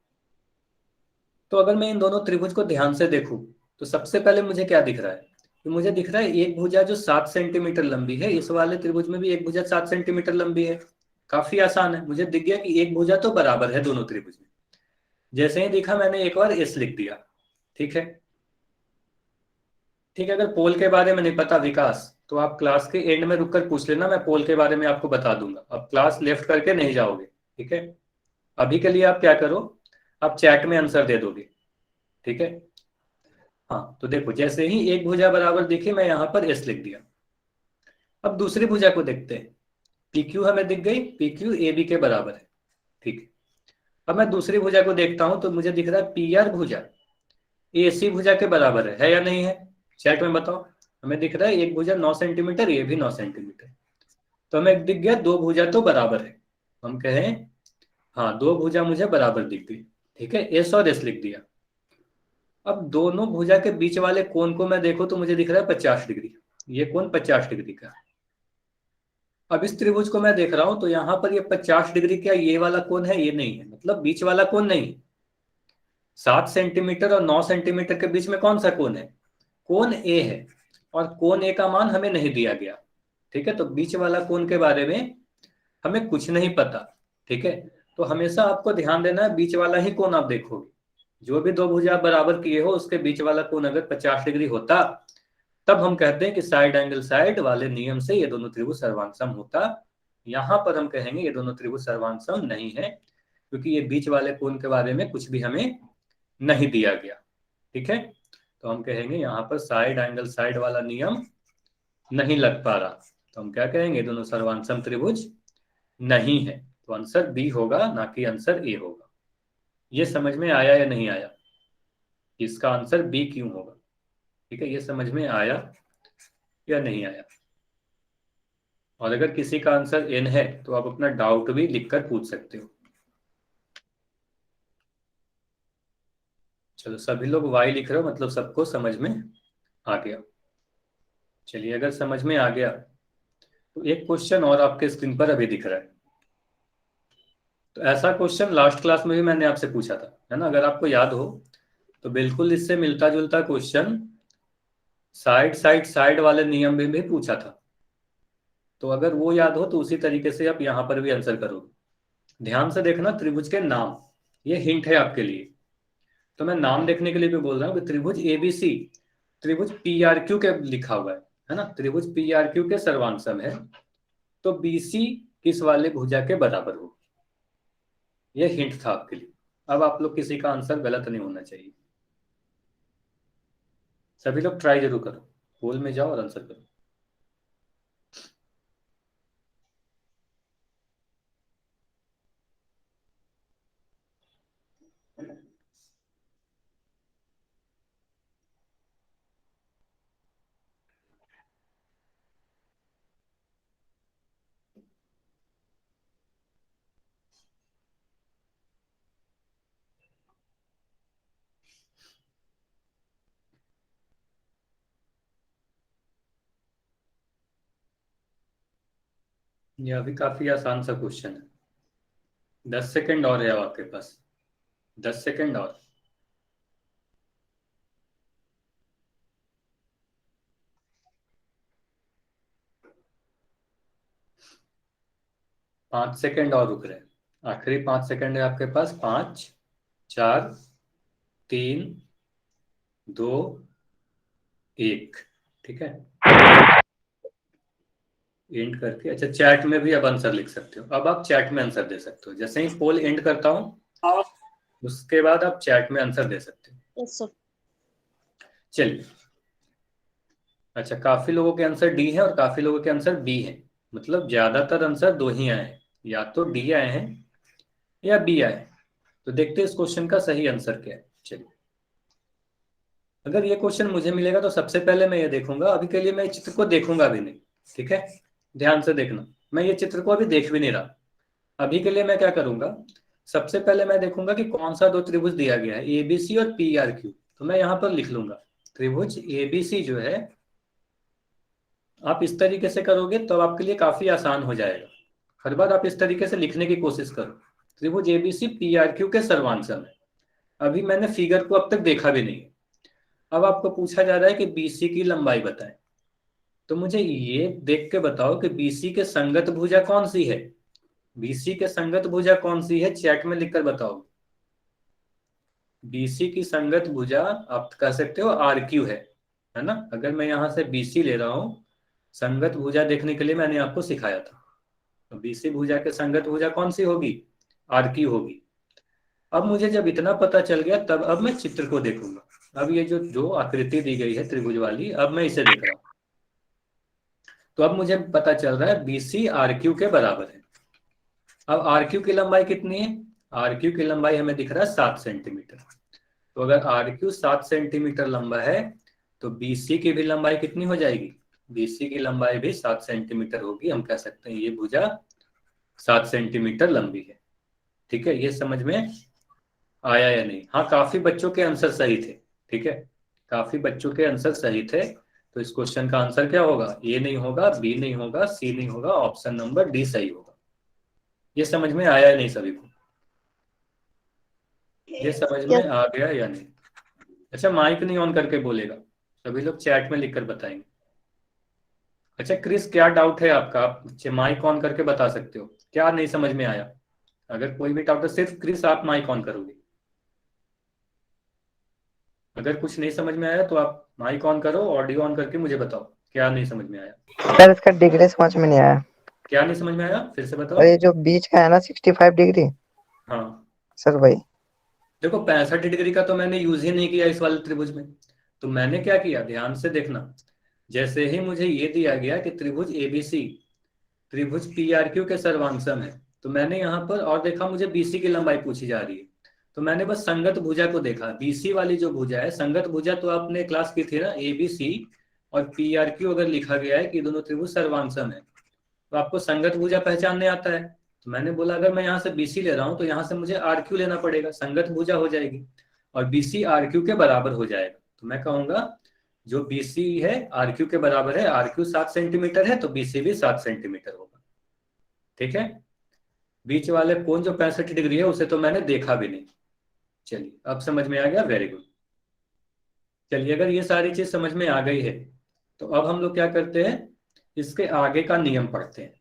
तो अगर मैं इन दोनों त्रिभुज को ध्यान से देखूं तो सबसे पहले मुझे क्या दिख रहा है? कि मुझे दिख रहा है एक भुजा जो 7 सेंटीमीटर लंबी है, इस वाले त्रिभुज में भी एक भुजा 7 सेंटीमीटर लंबी है। काफी आसान है, मुझे दिख गया कि एक भुजा तो बराबर है दोनों त्रिभुज में। जैसे ही दिखा मैंने एक बार एस लिख दिया। ठीक है। ठीक है, अगर पोल के बारे में नहीं पता विकास तो आप क्लास के एंड में रुककर पूछ लेना, मैं पोल के बारे में आपको बता दूंगा। अब क्लास लेफ्ट करके नहीं जाओगे, ठीक है। अभी के लिए आप क्या करो, आप चैट में आंसर दे दोगे, ठीक है। हाँ, तो देखो जैसे ही एक भुजा बराबर दिखी मैं यहां पर एस लिख दिया। अब दूसरी भुजा को देखते हैं। पी क्यू हमें दिख गई, पी क्यू ए बी के बराबर है, ठीक है। अब मैं दूसरी भुजा को देखता हूं तो मुझे दिख रहा है पी आर भुजा ए सी भुजा के बराबर है या नहीं है? चैट में बताओ। हमें दिख रहा है एक भुजा 9 सेंटीमीटर, ये भी 9 सेंटीमीटर। तो हमें दिख गया दो भुजा तो बराबर है। हम कहें हाँ, दो भुजा मुझे बराबर दिख गई, ठीक है। एस और एस लिख दिया। अब दोनों भुजा के बीच वाले कोण को मैं देखो तो मुझे दिख रहा है 50 डिग्री। ये कोण 50 डिग्री का है। अब इस त्रिभुज को मैं देख रहा हूं तो यहां पर ये 50 डिग्री क्या ये वाला कोण है? ये नहीं है, मतलब बीच वाला कोण नहीं। 7 सेंटीमीटर और 9 सेंटीमीटर के बीच में कौन सा कोण है? कोण ए है, और कोण ए का मान हमें नहीं दिया गया, ठीक है। तो बीच वाला कोण के बारे में हमें कुछ नहीं पता, ठीक है। तो हमेशा आपको ध्यान देना है बीच वाला ही कोण आप देखोगे। जो भी दो भुजा बराबर किए हो उसके बीच वाला कोण अगर 50 डिग्री होता तब हम कहते हैं कि साइड एंगल साइड वाले नियम से ये दोनों त्रिभुज सर्वांग होता। यहां पर हम कहेंगे ये दोनों त्रिभुज सर्वांग नहीं है, क्योंकि ये बीच वाले कोण के बारे में कुछ भी हमें नहीं दिया गया, ठीक है। तो हम कहेंगे यहाँ पर साइड एंगल साइड वाला नियम नहीं लग पा रहा। तो हम क्या कहेंगे? दोनों सर्वांग त्रिभुज नहीं है। तो आंसर बी होगा, ना कि आंसर ए होगा। ये समझ में आया या नहीं आया? इसका आंसर बी क्यों होगा? ठीक है, ये समझ में आया या नहीं आया? और अगर किसी का आंसर एन है तो आप अपना डाउट भी लिखकर पूछ सकते हो। चलो, सभी लोग वाई लिख रहे हो, मतलब सबको समझ में आ गया। चलिए, अगर समझ में आ गया तो एक क्वेश्चन और आपके स्क्रीन पर अभी दिख रहा है। तो ऐसा क्वेश्चन लास्ट क्लास में भी मैंने आपसे पूछा था, है ना, अगर आपको याद हो तो बिल्कुल इससे मिलता जुलता क्वेश्चन साइड साइड साइड वाले नियम में भी पूछा था। तो अगर वो याद हो तो उसी तरीके से आप यहां पर भी आंसर करोगे। ध्यान से देखना त्रिभुज के नाम, ये हिंट है आपके लिए। तो मैं नाम देखने के लिए भी बोल रहा हूँ कि त्रिभुज एबीसी त्रिभुज पीआरक्यू के लिखा हुआ है ना, त्रिभुज पीआरक्यू के सर्वांशम है, तो बीसी किस वाले भुजा के बराबर हो। ये हिंट था आपके लिए। अब आप लोग किसी का आंसर गलत नहीं होना चाहिए। सभी लोग ट्राई जरूर करो, पोल में जाओ और आंसर करो। ये अभी काफी आसान सा क्वेश्चन है। 10 सेकंड और है अब आपके पास, 10 सेकंड और। 5 सेकंड और रुक रहे हैं, आखिरी 5 सेकंड है आपके पास। 5, 4, 3, 2, 1। ठीक है, एंड करके, अच्छा चैट में भी अब आंसर लिख सकते हो। अब आप चैट में आंसर दे सकते हो, जैसे ही पोल एंड करता हूं उसके बाद आप चैट में आंसर दे सकते हो।
Yes sir.
चलिए, अच्छा काफी लोगों के आंसर डी है और काफी लोगों के आंसर बी है, मतलब ज्यादातर आंसर दो ही आए हैं, या तो डी आए हैं या बी आए हैं। तो देखते हैं इस क्वेश्चन का सही आंसर क्या है। चलिए, अगर ये क्वेश्चन मुझे मिलेगा तो सबसे पहले मैं ये देखूंगा, अभी के लिए मैं चित्र को देखूंगा भी नहीं। ठीक है, ध्यान से देखना, मैं ये चित्र को अभी देख भी नहीं रहा। अभी के लिए मैं क्या करूंगा, सबसे पहले मैं देखूंगा कि कौन सा दो त्रिभुज दिया गया है, एबीसी और पीआरक्यू। तो मैं यहां पर लिख लूंगा त्रिभुज एबीसी जो है, आप इस तरीके से करोगे तो आपके लिए काफी आसान हो जाएगा। हर बार आप इस तरीके से लिखने की कोशिश करो, त्रिभुज एबीसी पीआरक्यू के सर्वांशम है। अभी मैंने फिगर को अब तक देखा भी नहीं है। अब आपको पूछा जा रहा है कि बीसी की लंबाई बताएं, तो मुझे ये देख के बताओ कि बीसी के संगत भुजा कौन सी है। बीसी के संगत भुजा कौन सी है, चैट में लिखकर बताओ। बीसी की संगत भुजा आप कह सकते हो आर क्यू है ना। अगर मैं यहां से बीसी ले रहा हूं, संगत भुजा देखने के लिए मैंने आपको सिखाया था, तो बीसी भुजा के संगत भुजा कौन सी होगी, आर क्यू होगी। अब मुझे जब इतना पता चल गया तब अब मैं चित्र को देखूंगा। अब ये जो जो आकृति दी गई है त्रिभुज वाली, अब मैं इसे देख रहा हूं, तो अब मुझे पता चल रहा है बीसी आर क्यू के बराबर है। अब आर क्यू की लंबाई कितनी है, आर क्यू की लंबाई हमें दिख रहा है 7 सेंटीमीटर। तो अगर आर क्यू 7 सेंटीमीटर लंबा है तो बीसी की भी लंबाई कितनी हो जाएगी, बीसी की लंबाई भी 7 सेंटीमीटर होगी। हम कह सकते हैं ये भुजा 7 सेंटीमीटर लंबी है। ठीक है, ये समझ में आया या नहीं। हाँ, काफी बच्चों के आंसर सही थे। ठीक है, काफी बच्चों के आंसर सही थे। तो इस क्वेश्चन का आंसर क्या होगा, ए नहीं होगा, बी नहीं होगा, सी नहीं होगा, ऑप्शन नंबर डी सही होगा। ये समझ में आया या नहीं सभी को, ये समझ में आ गया या नहीं। अच्छा, माइक नहीं ऑन करके बोलेगा, सभी लोग चैट में लिखकर बताएंगे। अच्छा क्रिस, क्या डाउट है आपका, आप माइक ऑन करके बता सकते हो, क्या नहीं समझ में आया। अगर कोई भी डाउट है, सिर्फ क्रिस आप माइक ऑन करोगे। अगर कुछ नहीं समझ में आया तो आप माइक ऑन करो, ऑडियो ऑन करके मुझे बताओ क्या नहीं समझ में आया।
सर इसका डिग्री समझ में नहीं आया।
क्या नहीं समझ में आया, फिर से बताओ।
और ये जो बीच का है ना 65 डिग्री,
हाँ
सर वही।
देखो, 65 डिग्री का तो मैंने यूज ही नहीं किया इस वाले त्रिभुज में। तो मैंने क्या किया, ध्यान से देखना, जैसे ही मुझे ये दिया गया कि त्रिभुज एबीसी त्रिभुज पीआरक्यू के सर्वांशम है, तो मैंने यहाँ पर और देखा मुझे बीसी की लंबाई पूछी जा रही है, तो मैंने बस संगत भुजा को देखा। बीसी वाली जो भुजा है, संगत भुजा तो आपने क्लास की थी ना, एबीसी और पीआरक्यू अगर लिखा गया है कि दोनों त्रिभुज सर्वांशम है, तो आपको संगत भुजा पहचानने आता है। तो मैंने बोला अगर मैं यहाँ से बीसी ले रहा हूँ तो यहाँ से मुझे आर क्यू लेना पड़ेगा, संगत भुजा हो जाएगी और बीसी आर क्यू के बराबर हो जाएगा। तो मैं कहूंगा जो बीसी है आर क्यू के बराबर है, आर क्यू 7 सेंटीमीटर है तो बीसी भी 7 सेंटीमीटर होगा। ठीक है, बीच वाले कोण जो 65 डिग्री है उसे तो मैंने देखा भी नहीं। चलिए, अब समझ में आ गया, वेरी गुड। चलिए, अगर ये सारी चीज समझ में आ गई है तो अब हम लोग क्या करते हैं, इसके आगे का नियम पढ़ते हैं।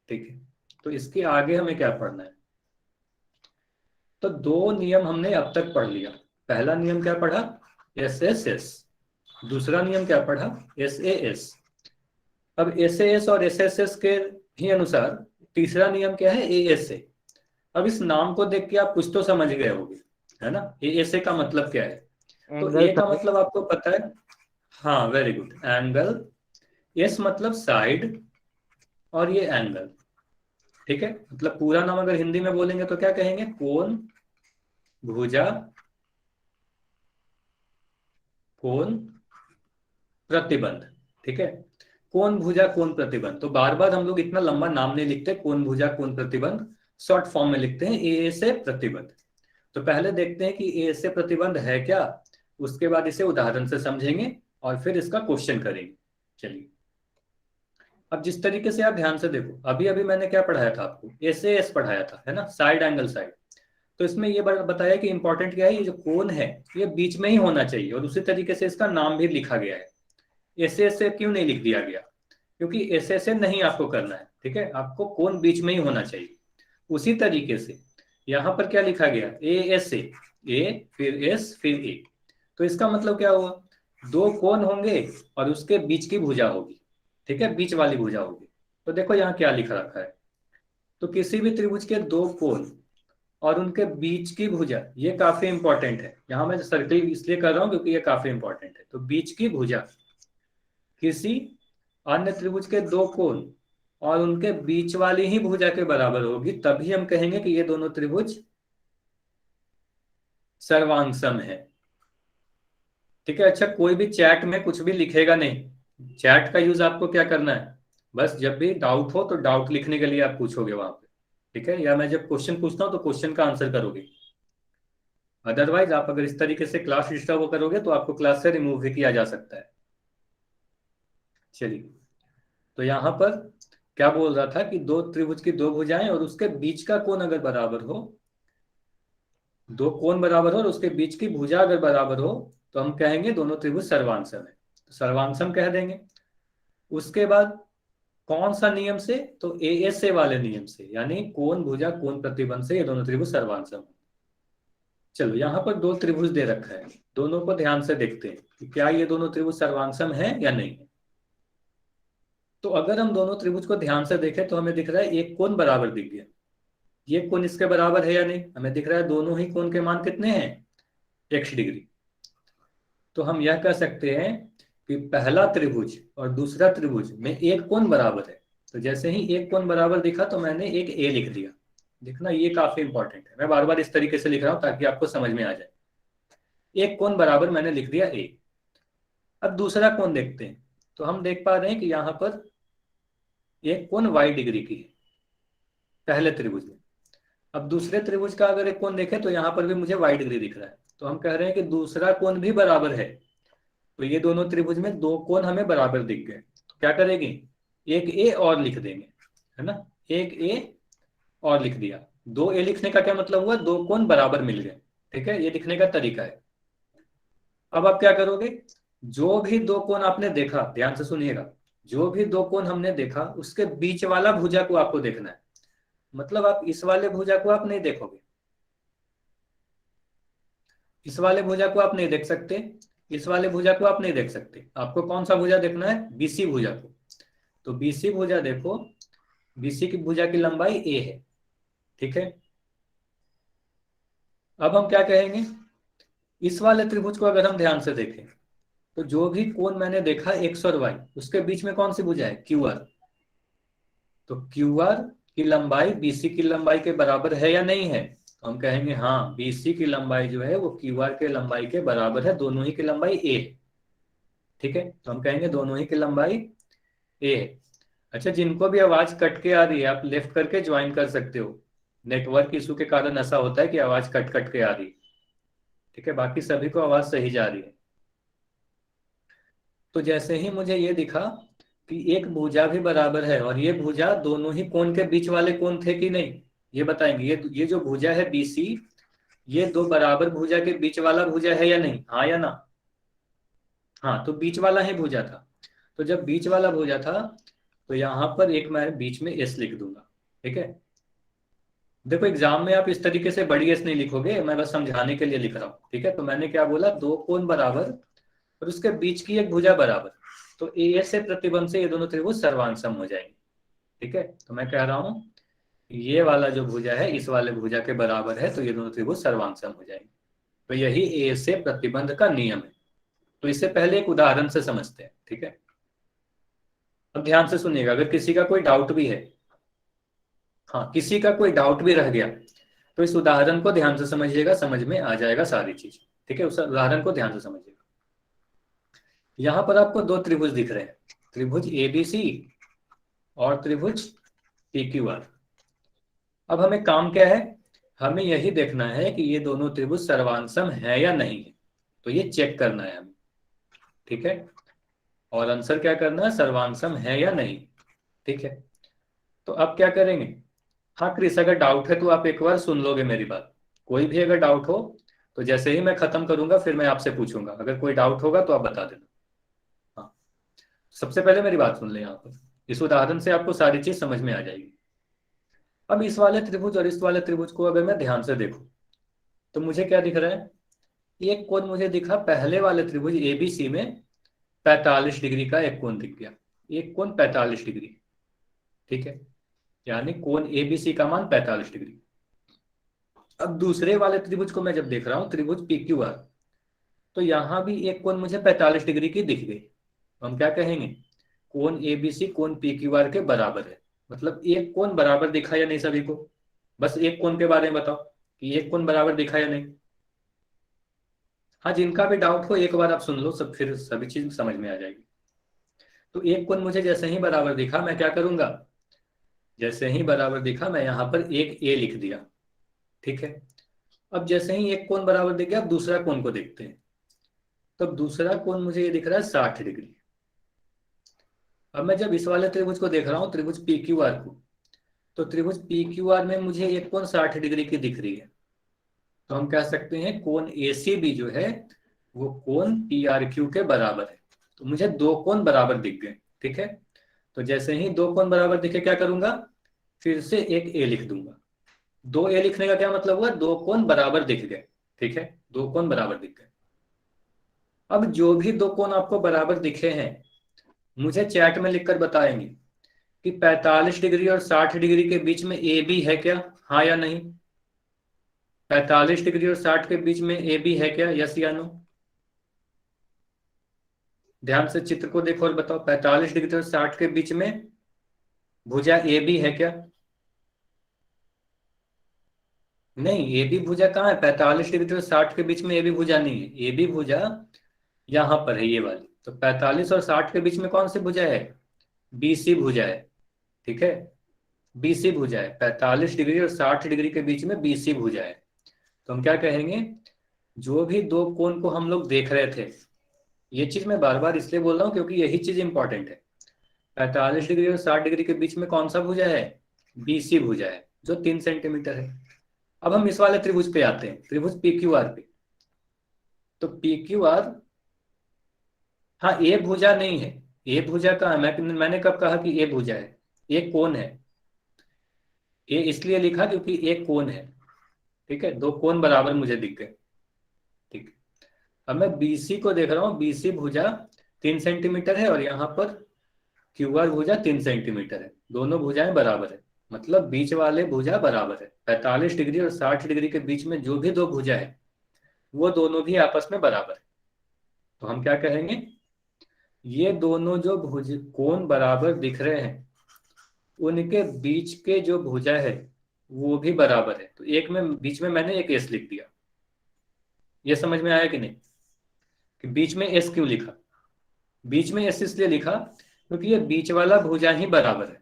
ठीक है, तो इसके आगे हमें क्या पढ़ना है, तो दो नियम हमने अब तक पढ़ लिया। पहला नियम क्या पढ़ा? S S S. दूसरा नियम क्या पढ़ा? S A S. अब एस ए एस और एस एस एस के ही अनुसार तीसरा नियम क्या है? A S A. अब इस नाम को देख के आप कुछ तो समझ गए होंगे, है ना? ए एस ए का मतलब क्या है? तो
एंगल
ए का मतलब आपको पता है। हाँ, वेरी गुड, एंगल। एस मतलब साइड और ये एंगल। ठीक है, मतलब पूरा नाम अगर हिंदी में बोलेंगे तो क्या कहेंगे? कोण, भुजा, कोण, प्रतिबंध। ठीक है, कोण भुजा कोण प्रतिबंध। तो बार बार हम लोग इतना लंबा नाम नहीं लिखते, कोण भुजा कोण प्रतिबंध, शॉर्ट फॉर्म में लिखते हैं ए से प्रतिबंध। तो पहले देखते हैं कि ए से प्रतिबंध है क्या, उसके बाद इसे उदाहरण से समझेंगे और फिर इसका क्वेश्चन करेंगे। चलिए, अब जिस तरीके से आप ध्यान से देखो, अभी अभी मैंने क्या पढ़ाया था आपको? एस ए एस पढ़ाया था, है ना? Side angle side. तो इसमें ये बताया कि इंपॉर्टेंट क्या है, ये जो कोण है ये बीच में ही होना चाहिए, और उसी तरीके से इसका नाम भी लिखा गया है। एस ए से क्यों नहीं लिख दिया गया? क्योंकि एस ए से नहीं आपको करना है, ठीक है? आपको कोण बीच में ही होना चाहिए। उसी तरीके से यहाँ पर क्या लिखा गया? ए एस ए, ए फिर एस फिर ए। तो इसका मतलब क्या हुआ? दो कोण होंगे और उसके बीच की भुजा होगी, ठीक है? बीच वाली भुजा होगी। तो देखो यहाँ क्या लिखा रखा है, तो किसी भी त्रिभुज के दो कोण और उनके बीच की भुजा, ये काफी इंपॉर्टेंट है। यहाँ मैं सर्कल इसलिए कर रहा हूँ क्योंकि ये काफी इंपॉर्टेंट है। तो बीच की भुजा किसी अन्य त्रिभुज के दो कोण और उनके बीच वाली ही भुजा के बराबर होगी, तभी हम कहेंगे कि ये दोनों त्रिभुज सर्वांगसम है। ठीक है, अच्छा, कोई भी चैट में कुछ भी लिखेगा नहीं। चैट का यूज आपको क्या करना है? बस जब भी डाउट हो तो डाउट लिखने के लिए आप पूछोगे वहां पे, ठीक है? या मैं जब क्वेश्चन पूछता हूँ तो क्वेश्चन का आंसर करोगे। अदरवाइज आप अगर इस तरीके से क्लास डिस्टर्ब करोगे तो आपको क्लास से रिमूव भी किया जा सकता है। चलिए, तो यहां पर क्या बोल रहा था कि दो त्रिभुज की दो भुजाएं और उसके बीच का कोण अगर बराबर हो, दो कोण बराबर हो और उसके बीच की भुजा अगर बराबर हो, तो हम कहेंगे दोनों त्रिभुज सर्वांगसम है। तो सर्वांगसम कह देंगे। उसके बाद कौन सा नियम से? तो ए एस ए वाले नियम से, यानी कोण भुजा कोण प्रतिबंध से ये दोनों त्रिभुज सर्वांगसम है। चलो, यहाँ पर दो त्रिभुज दे रखा है, दोनों को ध्यान से देखते हैं कि क्या ये दोनों त्रिभुज सर्वांगसम है या नहीं है। तो अगर हम दोनों त्रिभुज को ध्यान से देखें तो हमें दिख रहा है एक कोण बराबर दिख गया। ये कोण इसके बराबर है या नहीं? हमें दिख रहा है दोनों ही कोण के मान कितने हैं? 180 डिग्री। तो हम यह कह सकते हैं कि पहला त्रिभुज और दूसरा त्रिभुज में एक कोण बराबर है। तो जैसे ही एक कोण बराबर दिखा तो मैंने एक ए लिख दिया। देखना, ये काफी इंपॉर्टेंट है, मैं बार बार इस तरीके से लिख रहा हूं ताकि आपको समझ में आ जाए। एक कोण बराबर मैंने लिख दिया ए। अब दूसरा कोण देखते हैं, तो हम देख पा रहे हैं कि यहां पर एक कोण y डिग्री की है पहले त्रिभुज में। अब दूसरे त्रिभुज का अगर एक कोण देखें तो यहां पर भी मुझे y डिग्री दिख रहा है। तो हम कह रहे हैं कि दूसरा कोण भी बराबर है। तो ये दोनों त्रिभुज में दो कोण हमें बराबर दिख गए। तो क्या करेंगे? एक ए और लिख देंगे, है ना? एक ए और लिख दिया। दो ए लिखने का क्या मतलब हुआ? दो कोण बराबर मिल गए। ठीक है, ये लिखने का तरीका है। अब आप क्या करोगे? जो भी दो कोण आपने देखा, ध्यान से सुनिएगा, जो भी दो कोण हमने देखा उसके बीच वाला भुजा को आपको देखना है। मतलब आप इस वाले भुजा को आप नहीं देखोगे, इस वाले भुजा को आप नहीं देख सकते, इस वाले भुजा को आप नहीं देख सकते। आपको कौन सा भुजा देखना है? बीसी भुजा को। तो बीसी भुजा देखो, बीसी की भुजा की लंबाई ए है। ठीक है, अब हम क्या कहेंगे? इस वाले त्रिभुज को अगर हम ध्यान से देखें तो जो भी कोण मैंने देखा एक्स और वाई, उसके बीच में कौन सी भुजा है? Q R. तो क्यू आर की लंबाई बीसी की लंबाई के बराबर है या नहीं है? तो हम कहेंगे हाँ, बीसी की लंबाई जो है वो क्यू आर के लंबाई के बराबर है, दोनों ही की लंबाई ए है। ठीक है, तो हम कहेंगे दोनों ही की लंबाई ए है। अच्छा, जिनको भी आवाज कट के आ रही है आप लेफ्ट करके ज्वाइन कर सकते हो। नेटवर्क इशू के कारण ऐसा होता है कि आवाज कट कट के आ रही है। ठीक है, बाकी सभी को आवाज सही जा रही है। तो जैसे ही मुझे ये दिखा कि एक भुजा भी बराबर है और ये भुजा दोनों ही कोण के बीच वाले कोण थे कि नहीं, ये बताएंगे। ये जो भुजा है बीसी, ये दो बराबर भुजा के बीच वाला भुजा है या नहीं? हाँ या ना? हाँ, तो बीच वाला ही भुजा था। तो जब बीच वाला भुजा था तो यहां पर एक मैं बीच में एस लिख दूंगा। ठीक है, देखो एग्जाम में आप इस तरीके से बड़ी एस नहीं लिखोगे, मैं बस समझाने के लिए लिख रहा हूँ, ठीक है। तो मैंने क्या बोला, दो कोण बराबर और उसके बीच की एक भुजा बराबर, तो ए से प्रतिबंध से ये दोनों त्रिभुज सर्वांग सम हो जाएंगे, ठीक है। तो मैं कह रहा हूँ ये वाला जो भुजा है इस वाले भुजा के बराबर है, तो ये दोनों त्रिभुज सर्वांग सम हो जाएंगे। तो यही ए से प्रतिबंध का नियम है। तो इससे पहले एक उदाहरण से समझते हैं, ठीक है। अब ध्यान से सुनिएगा, अगर किसी का कोई डाउट भी है, हाँ किसी का कोई डाउट भी रह गया, तो इस उदाहरण को ध्यान से समझिएगा, समझ में आ जाएगा सारी चीज, ठीक है। उस उदाहरण को ध्यान से समझिएगा। यहां पर आपको दो त्रिभुज दिख रहे हैं, त्रिभुज एबीसी और त्रिभुज पीक्यूआर। अब हमें काम क्या है, हमें यही देखना है कि ये दोनों त्रिभुज सर्वांग सम है या नहीं है, तो ये चेक करना है हमें, ठीक है। और आंसर क्या करना है, सर्वांग सम है या नहीं, ठीक है। तो अब क्या करेंगे, हाँ क्रिस अगर डाउट है तो आप एक बार सुन लोगे मेरी बात, कोई भी अगर डाउट हो तो जैसे ही मैं खत्म करूंगा फिर मैं आपसे पूछूंगा, अगर कोई डाउट होगा तो आप बता देना। हाँ, सबसे पहले मेरी बात सुन ले, यहाँ पर इस उदाहरण से आपको सारी चीज समझ में आ जाएगी। अब इस वाले त्रिभुज और इस वाले त्रिभुज को अगर मैं ध्यान से देखूं तो मुझे क्या दिख रहा है, एक कोण मुझे दिखा पहले वाले त्रिभुज एबीसी में 45 डिग्री का एक कोण दिख गया, एक कोण 45 डिग्री, ठीक है। यानी कोण एबीसी का मान 45 डिग्री। अब दूसरे वाले त्रिभुज को मैं जब देख रहा हूं, त्रिभुज पीक्यूआर, तो यहां भी एक कोण मुझे 45 डिग्री की दिख गई। तो हम क्या कहेंगे, कोण एबीसी कोण पीक्यूआर के बराबर है। मतलब एक कोण बराबर दिखा या नहीं सभी को, बस एक कोण के बारे में बताओ कि एक कोण बराबर दिखा या नहीं। हाँ, जिनका भी डाउट हो एक बार आप सुन लो, सब फिर सभी चीज समझ में आ जाएगी। तो एक कोण मुझे जैसे ही बराबर दिखा मैं क्या करूंगा, जैसे ही बराबर दिखा मैं यहां पर एक ए लिख दिया, ठीक है। अब जैसे ही एक कोण बराबर दिख गया, अब दूसरा कोण को देखते हैं। तो दूसरा कोण मुझे ये दिख रहा है 60 डिग्री। अब मैं जब इस वाले त्रिभुज को देख रहा हूँ, त्रिभुज पी क्यू आर को, तो त्रिभुज पी क्यू आर में मुझे एक कोण 60 डिग्री की दिख रही है। तो हम कह सकते हैं कोण ए सी बी जो है वो कोण पी आर क्यू के बराबर है। तो मुझे दो कोण बराबर दिख गए, ठीक है। तो जैसे ही दो कोण बराबर दिखे क्या करूंगा, फिर से एक ए लिख दूंगा। दो ए लिखने का क्या मतलब हुआ, दो कोण बराबर दिख गए, ठीक है, दो कोण बराबर दिख गए। अब जो भी दो कोण आपको बराबर दिखे हैं मुझे चैट में लिखकर बताएंगे कि 45 डिग्री और 60 डिग्री के बीच में ए बी है क्या, हाँ या नहीं। 45 डिग्री और 60 के बीच में ए बी है क्या, यस या नो। ध्यान से चित्र को देखो और बताओ, 45 डिग्री और 60 के बीच में भुजा ए बी है क्या। नहीं, ए बी भुजा कहाँ है, 45 डिग्री और 60 के बीच में ए बी भुजा नहीं है। ए बी भुजा यहां पर है, ये वाली। तो 45 और 60 के बीच में कौन सी भुजा है, बीसी भुजा है, ठीक है। बीसी भुजा है, 45 डिग्री और 60 डिग्री के बीच में बीसी भुजा है। तो हम क्या कहेंगे, जो भी दो कोण को हम लोग देख रहे थे, ये चीज मैं बार बार इसलिए बोल रहा हूँ क्योंकि यही चीज इंपॉर्टेंट है। 45 डिग्री और 60 डिग्री के बीच में कौन सा भुजा है, बीसी भुजा है, जो 3 सेंटीमीटर है। अब हम इस वाले त्रिभुज पे आते हैं, त्रिभुज पी क्यू आर पे। तो पी क्यू आर, हाँ ए भुजा नहीं है, ए भुजा कहाँ है, मैंने कब कहा कि ए भुजा है, एक कोण है। ए इसलिए लिखा क्योंकि एक कोण है, ठीक है, दो कोण बराबर मुझे दिख गए, ठीक है। अब मैं बीसी को देख रहा हूँ, बीसी भुजा 3 सेंटीमीटर है और यहाँ पर क्यू आर भुजा 3 सेंटीमीटर है, दोनों भुजाएं बराबर है। मतलब बीच वाले भुजा बराबर है, 45 डिग्री और 60 डिग्री के बीच में जो भी दो भुजा है वो दोनों भी आपस में बराबर है। तो हम क्या कहेंगे, ये दोनों जो भुज कोण बराबर दिख रहे हैं उनके बीच के जो भुजा है वो भी बराबर है। तो एक में बीच में मैंने एक एस लिख दिया, ये समझ में आया कि नहीं, कि बीच में एस क्यों लिखा। बीच में एस इसलिए लिखा क्योंकि ये बीच वाला भुजा ही बराबर है,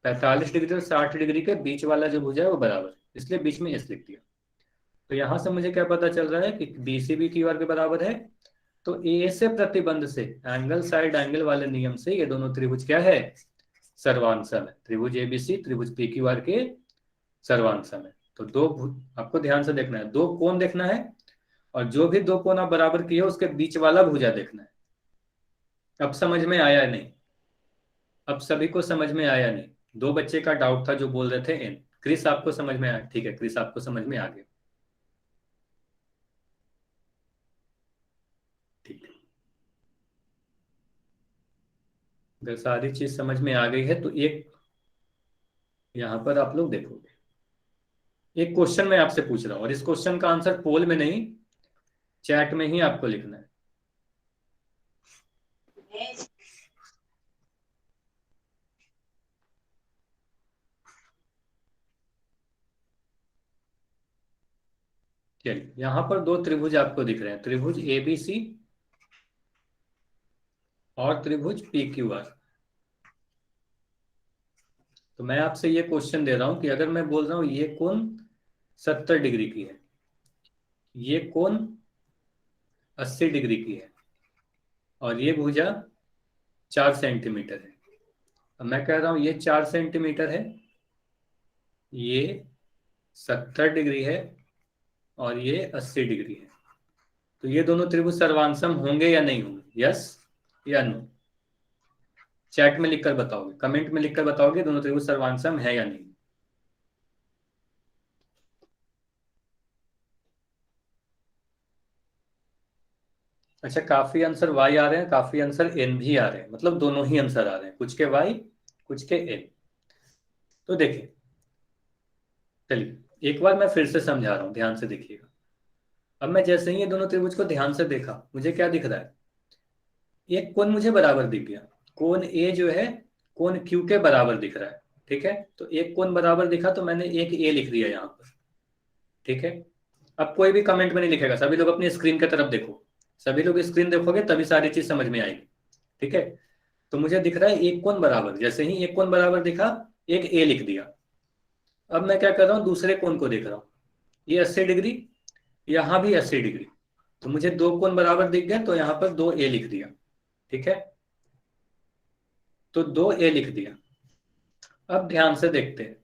45 डिग्री और 60 डिग्री के बीच वाला जो भुजा है वो बराबर है, इसलिए बीच में एस लिख दिया। तो यहां से मुझे क्या पता चल रहा है कि बीसी भी क्यू आर के बराबर है। तो ए से प्रतिबंध से, एंगल साइड एंगल वाले नियम से ये दोनों त्रिभुज क्या है, सर्वांग सम है। त्रिभुज एबीसी त्रिभुज पी क्यू आर के सर्वांग सम है। तो आपको ध्यान से देखना है, दो कोण देखना है और जो भी दो कोण आप बराबर किए उसके बीच वाला भुजा देखना है। अब समझ में आया नहीं, अब सभी को समझ में आया नहीं। दो बच्चे का डाउट था जो बोल रहे थे क्रिस आपको समझ में आया? ठीक है, क्रिस आपको समझ में आ गया। ठीक है, अगर सारी चीज समझ में आ गई है तो एक यहां पर आप लोग देखोगे, एक क्वेश्चन मैं आपसे पूछ रहा हूं और इस क्वेश्चन का आंसर पोल में नहीं, चैट में ही आपको लिखना है। चलिए, यहां पर दो त्रिभुज आपको दिख रहे हैं, त्रिभुज एबीसी और त्रिभुज पी क्यू आर। तो मैं आपसे ये क्वेश्चन दे रहा हूं कि अगर मैं बोल रहा हूं ये कोण 70 डिग्री की है, ये कोण 80 डिग्री की है, और ये भुजा 4 सेंटीमीटर है। अब मैं कह रहा हूं ये 4 सेंटीमीटर है, ये 70 डिग्री है, और ये 80 डिग्री है। तो ये दोनों त्रिभुज सर्वांगसम होंगे या नहीं होंगे? यस या नो? चैट में लिखकर बताओगे, कमेंट में लिखकर बताओगे दोनों त्रिभुज सर्वांगसम है या नहीं। अच्छा, काफी आंसर वाई आ रहे हैं, काफी आंसर एन भी आ रहे हैं, मतलब दोनों ही आंसर आ रहे हैं, कुछ के वाई कुछ के एन। तो देखिए, चलिए एक बार मैं फिर से समझा रहा हूं, ध्यान से देखिएगा। अब मैं जैसे ही ये दोनों त्रिभुज को ध्यान से देखा, मुझे क्या दिख रहा है? एक कोण मुझे बराबर दिख गया, कोण ए जो है कोण क्यू के बराबर दिख रहा है। ठीक है, तो एक कोण बराबर दिखा तो मैंने एक ए लिख दिया यहाँ पर। ठीक है, अब कोई भी कमेंट में नहीं लिखेगा, सभी लोग अपनी स्क्रीन की तरफ देखो, सभी लोग स्क्रीन देखोगे तभी सारी चीज समझ में आएगी। ठीक है, तो मुझे दिख रहा है एक कोण बराबर, जैसे ही एक कोण बराबर दिखा एक ए लिख दिया। अब मैं क्या कर रहा हूँ, दूसरे कोण को देख रहा हूँ, ये 80 डिग्री, यहां भी 80 डिग्री, तो मुझे दो कोण बराबर दिख गए, तो यहां पर दो ए लिख दिया। ठीक है, तो दो ए लिख दिया। अब ध्यान से देखते हैं,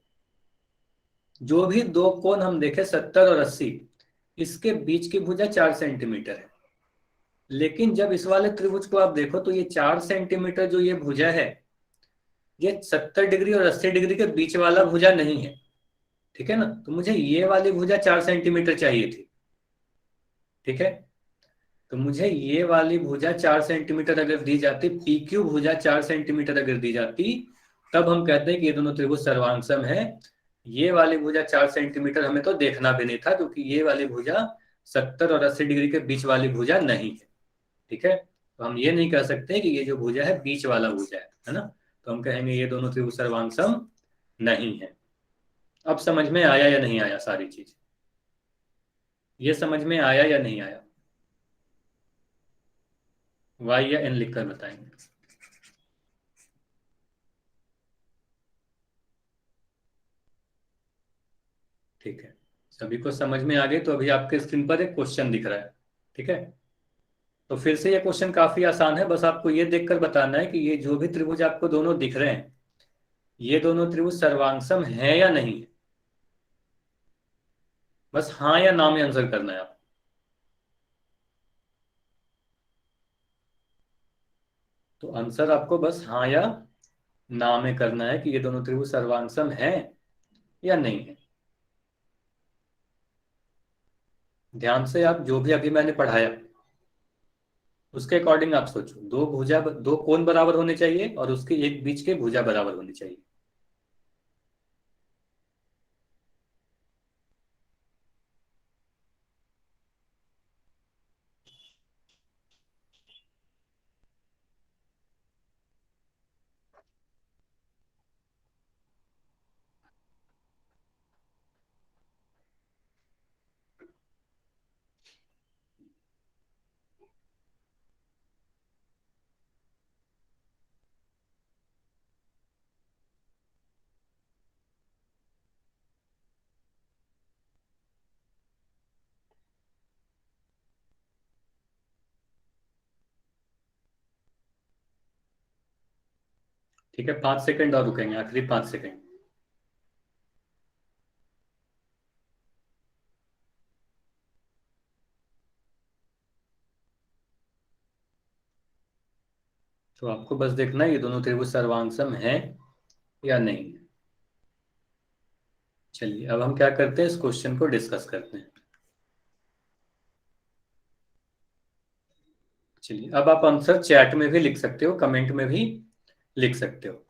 जो भी दो कोण हम देखे 70 और 80, इसके बीच की भुजा 4 सेंटीमीटर है। लेकिन जब इस वाले त्रिभुज को आप देखो तो ये 4 सेंटीमीटर जो ये भुजा है, ये 70 डिग्री और 80 डिग्री के बीच वाला भुजा नहीं है। ठीक है ना, तो मुझे ये वाली भुजा 4 सेंटीमीटर चाहिए थी। ठीक है, तो मुझे ये वाली भुजा 4 सेंटीमीटर अगर दी जाती, पी क्यू भुजा 4 सेंटीमीटर अगर दी जाती, तब हम कहते हैं कि ये दोनों त्रिभुज सर्वांगसम है। ये वाली भुजा 4 सेंटीमीटर हमें तो देखना भी नहीं था, क्योंकि ये वाली भुजा 70 और 80 डिग्री के बीच वाली भुजा नहीं है। ठीक है, तो हम ये नहीं कह सकते कि ये जो भुजा है बीच वाला भुजा है ना, तो हम कहेंगे ये दोनों त्रिभुज सर्वांगसम नहीं है। अब समझ में आया या नहीं आया सारी चीज? ये समझ में आया या नहीं आया? वाई या एन लिखकर बताएंगे। ठीक है, सभी को समझ में आ गई? तो अभी आपके स्क्रीन पर एक क्वेश्चन दिख रहा है। ठीक है, तो फिर से ये क्वेश्चन काफी आसान है, बस आपको ये देखकर बताना है कि ये जो भी त्रिभुज आपको दोनों दिख रहे हैं, ये दोनों त्रिभुज सर्वांगसम है या नहीं है। बस हाँ या ना में आंसर करना है आप। तो आंसर आपको बस हाँ या ना में करना है कि ये दोनों त्रिभुज सर्वांगसम है या नहीं है। ध्यान से आप जो भी अभी मैंने पढ़ाया उसके अकॉर्डिंग आप सोचो, दो भुजा, दो कोण बराबर होने चाहिए और उसके एक बीच के भुजा बराबर होनी चाहिए। ठीक है, 5 सेकंड और रुकेंगे, आखिरी 5 सेकंड। तो आपको बस देखना है ये दोनों त्रिभुज सर्वांगसम है या नहीं है। चलिए अब हम क्या करते हैं, इस क्वेश्चन को डिस्कस करते हैं। चलिए अब आप आंसर चैट में भी लिख सकते हो, कमेंट में भी लिख सकते हो।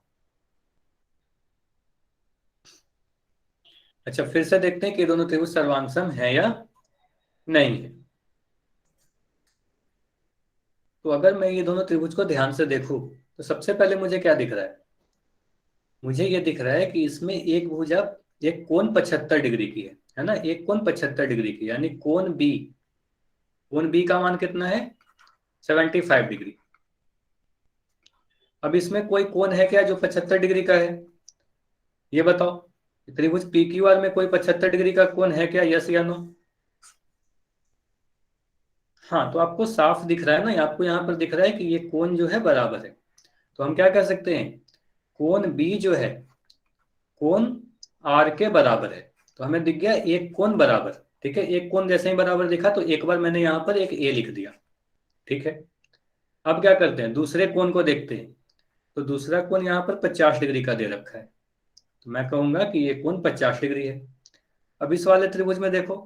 अच्छा फिर से देखते हैं कि दोनों त्रिभुज सर्वांगसम है या नहीं है। तो अगर मैं ये दोनों त्रिभुज को ध्यान से देखूं तो सबसे पहले मुझे क्या दिख रहा है, मुझे ये दिख रहा है कि इसमें एक भुजा, एक कोण 75 डिग्री की है ना, एक कोण 75 डिग्री की, यानी कोण बी, कोण बी का मान कितना है 75 डिग्री। अब इसमें कोई कोण है क्या जो 75 डिग्री का है, ये बताओ। त्रिभुज पी क्यू आर में कोई 75 डिग्री का कोण है क्या, यस या नो। हाँ तो आपको साफ दिख रहा है ना, आपको यहाँ पर दिख रहा है कि ये कोण जो है बराबर है। तो हम क्या कह सकते हैं, कोण बी जो है कोण आर के बराबर है। तो हमें दिख गया एक कोण बराबर, ठीक है। एक कोण जैसे ही बराबर दिखा तो एक बार मैंने यहाँ पर एक ए लिख दिया, ठीक है। अब क्या करते हैं, दूसरे कोण को देखते हैं। तो दूसरा कोण यहाँ पर 50 डिग्री का दे रखा है, तो मैं कहूंगा कि ये कोण 50 डिग्री है। अब इस वाले त्रिभुज में देखो,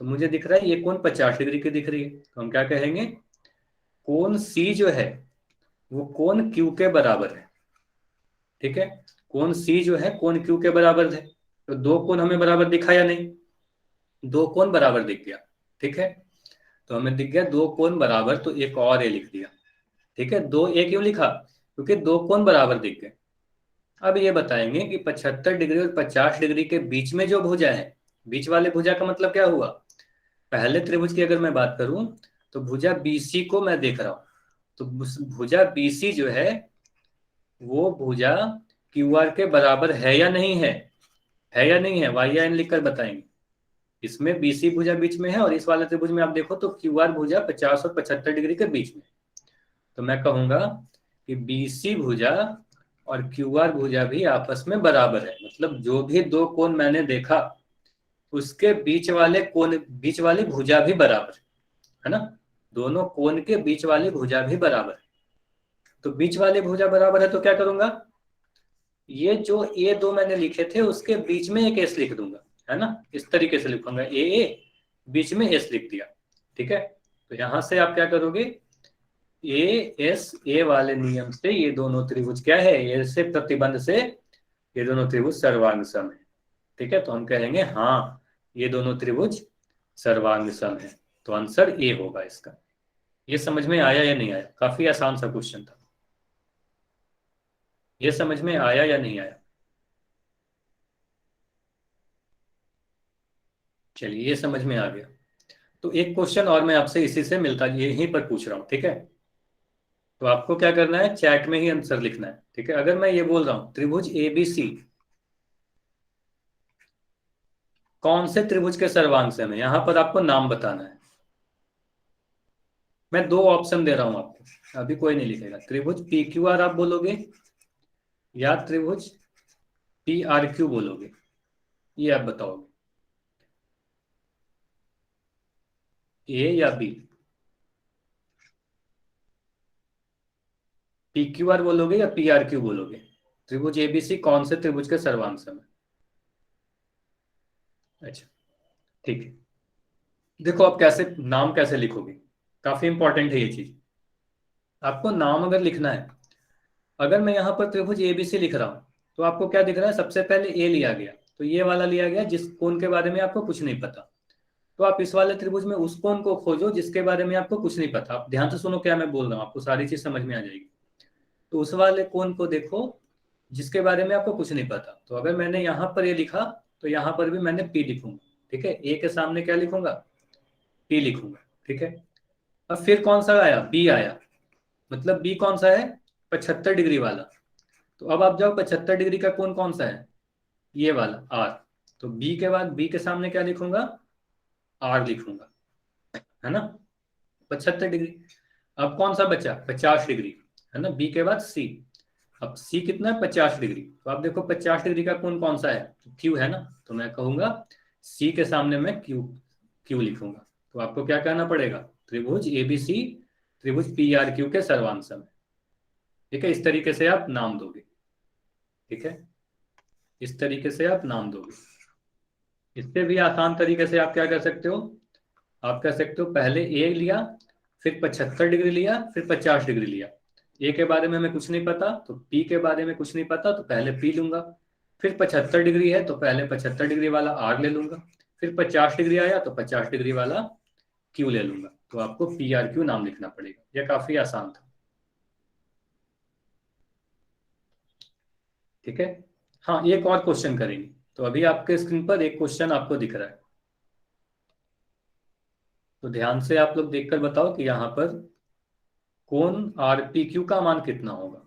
तो मुझे दिख रहा है ये कोण 50 डिग्री की दिख रही है, तो हम क्या कहेंगे, कोण सी जो है वो कोण क्यू के बराबर है, ठीक है। कोण सी जो है कोण क्यू के बराबर है। तो दो कोण हमें बराबर दिखा या नहीं, दो कोण बराबर दिख गया, ठीक है। तो हमें दिख गया दो कोण बराबर, तो एक और ए लिख दिया, ठीक है। दो ए क्यों लिखा, क्योंकि दो कोण बराबर दिख गए। अब ये बताएंगे कि 75 डिग्री और 50 डिग्री के बीच में जो भुजा है, बीच वाले भुजा का मतलब क्या हुआ, पहले त्रिभुज की अगर मैं बात करूं तो भुजा बीसी को मैं देख रहा हूं। तो भुजा बीसी जो वो भुजा क्यू आर के बराबर है या नहीं है या नहीं है, वाई या एन लिखकर बताएंगे। इसमें बीसी भुजा बीच में है और इस वाले त्रिभुज में आप देखो तो क्यू आर भुजा 50 और 75 डिग्री के बीच में। तो मैं कहूंगा कि बीसी भुजा और क्यू आर भुजा भी आपस में बराबर है, मतलब जो भी दो कोण मैंने देखा उसके बीच वाले कोण, बीच वाली भुजा भी बराबर है ना, दोनों कोण के बीच वाली भुजा भी बराबर है। तो बीच वाली भुजा बराबर है तो क्या करूंगा, ये जो ए दो मैंने लिखे थे उसके बीच में एक एस लिख दूंगा, है ना, इस तरीके से लिखूंगा ए बीच में एस लिख दिया, ठीक है। तो यहां से आप क्या करोगे, ए एस ए वाले नियम से ये दोनों त्रिभुज क्या है, ए से प्रतिबंध से ये दोनों त्रिभुज सर्वांग सम है, ठीक है। तो हम कहेंगे हाँ ये दोनों त्रिभुज सर्वांग सम है, तो आंसर ए होगा इसका। ये समझ में आया या नहीं आया, काफी आसान सा क्वेश्चन था, ये समझ में आया या नहीं आया। चलिए ये समझ में आ गया। तो एक क्वेश्चन और मैं आपसे इसी से मिलता यहीं पर पूछ रहा हूं, ठीक है। तो आपको क्या करना है, चैट में ही आंसर लिखना है, ठीक है। अगर मैं ये बोल रहा हूं त्रिभुज एबीसी कौन से त्रिभुज के सर्वांग सम है, यहां पर आपको नाम बताना है। मैं दो ऑप्शन दे रहा हूं आपको, अभी कोई नहीं लिखेगा। त्रिभुज पी क्यू आर आप बोलोगे या त्रिभुज पी आर क्यू बोलोगे, ये आप बताओगे, ए या बी। पी क्यू आर बोलोगे या पी आर क्यू बोलोगे, त्रिभुज एबीसी कौन से त्रिभुज के सर्वांग सम है। अच्छा ठीक है, देखो आप कैसे नाम कैसे लिखोगे, काफी इंपॉर्टेंट है ये चीज। आपको नाम अगर लिखना है, अगर मैं यहाँ पर त्रिभुज एबीसी लिख रहा हूं तो आपको क्या दिख रहा है, सबसे पहले ए लिया गया, तो ये वाला लिया गया जिस कोण के बारे में आपको कुछ नहीं पता। तो आप इस वाले त्रिभुज में उस कोण को खोजो जिसके बारे में आपको कुछ नहीं पता। आप ध्यान से सुनो क्या मैं बोल रहा हूँ, आपको सारी चीज समझ में आ जाएगी। तो उस वाले कोण को देखो जिसके बारे में आपको कुछ नहीं पता। तो अगर मैंने यहाँ पर ये लिखा तो यहाँ पर भी मैंने पी लिखूंगा, ठीक है। ए के सामने क्या लिखूंगा, पी लिखूंगा, ठीक है। अब फिर कौन सा आया, बी आया, मतलब बी कौन सा है 75 डिग्री वाला। तो अब आप जाओ 75 डिग्री का कोण कौन सा है, ये वाला आर। तो बी के बाद बी के सामने क्या लिखूंगा, आर लिखूंगा, है ना, 75 डिग्री। अब कौन सा बचा 50 डिग्री, है ना, बी के बाद सी। अब सी कितना है 50 डिग्री, तो आप देखो 50 डिग्री का कोण कौन सा है, क्यू है ना। तो मैं कहूंगा सी के सामने मैं क्यू क्यू लिखूंगा। तो आपको क्या कहना पड़ेगा, त्रिभुज एबीसी त्रिभुज पी आर क्यू के सर्वांग सम है, ठीक है। इस तरीके से आप नाम दोगे, ठीक है, इस तरीके से आप नाम दोगे। इससे भी आसान तरीके से आप क्या कर सकते हो, आप कह सकते हो पहले ए लिया, फिर 75 डिग्री लिया, फिर 50 डिग्री लिया। ए के बारे में हमें कुछ नहीं पता तो पी के बारे में कुछ नहीं पता तो पहले पी लूंगा। फिर 75 डिग्री है तो पहले 75 डिग्री वाला आर ले लूंगा। फिर 50 डिग्री आया तो 50 डिग्री वाला क्यू ले लूंगा। तो आपको पी आर क्यू नाम लिखना पड़ेगा। यह काफी आसान था। ठीक है। हाँ, एक और क्वेश्चन करेंगे। तो अभी आपके स्क्रीन पर एक क्वेश्चन आपको दिख रहा है, तो ध्यान से आप लोग देखकर बताओ कि यहां पर कोण आरपीक्यू का मान कितना होगा।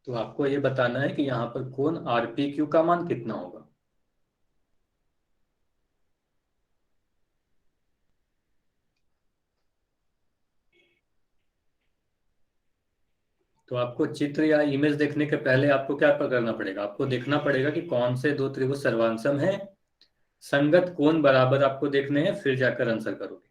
तो आपको ये बताना है कि यहाँ पर कोण आरपीक्यू का मान कितना होगा। तो आपको चित्र या इमेज देखने के पहले आपको क्या करना पड़ेगा, आपको देखना पड़ेगा कि कौन से दो त्रिभुज सर्वांसम है, संगत कोण बराबर आपको देखने हैं, फिर जाकर आंसर करोगे।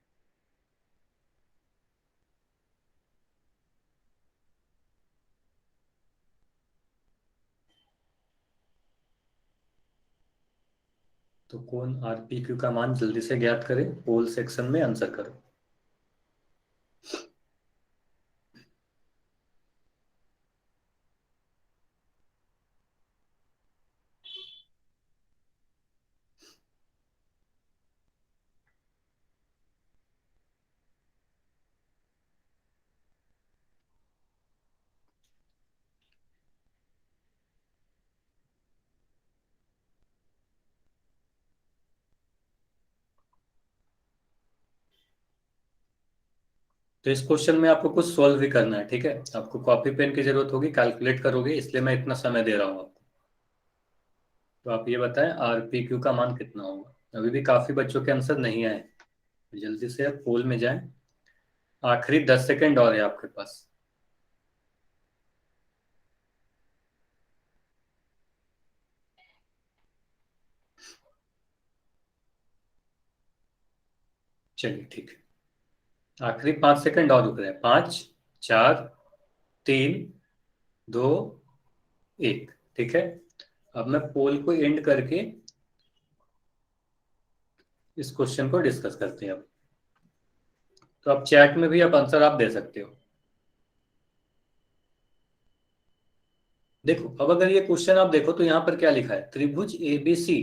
तो कोण आरपीक्यू का मान जल्दी से ज्ञात करें, पोल सेक्शन में आंसर करो। तो इस क्वेश्चन में आपको कुछ सॉल्व भी करना है। ठीक है, आपको कॉपी पेन की जरूरत होगी, कैलकुलेट करोगे, इसलिए मैं इतना समय दे रहा हूँ आपको। तो आप ये बताएं आरपीक्यू का मान कितना होगा। अभी भी काफी बच्चों के आंसर नहीं आए, जल्दी से आप पोल में जाएं। आखिरी 10 सेकेंड और है आपके पास। चलिए ठीक है, आखिरी 5 सेकेंड और रुक रहे हैं। 5, 4, 3, 2, 1। ठीक है, अब मैं पोल को एंड करके इस क्वेश्चन को डिस्कस करते हैं अब। तो आप चैट में भी आप आंसर आप दे सकते हो। देखो, अब अगर ये क्वेश्चन आप देखो तो यहाँ पर क्या लिखा है, त्रिभुज एबीसी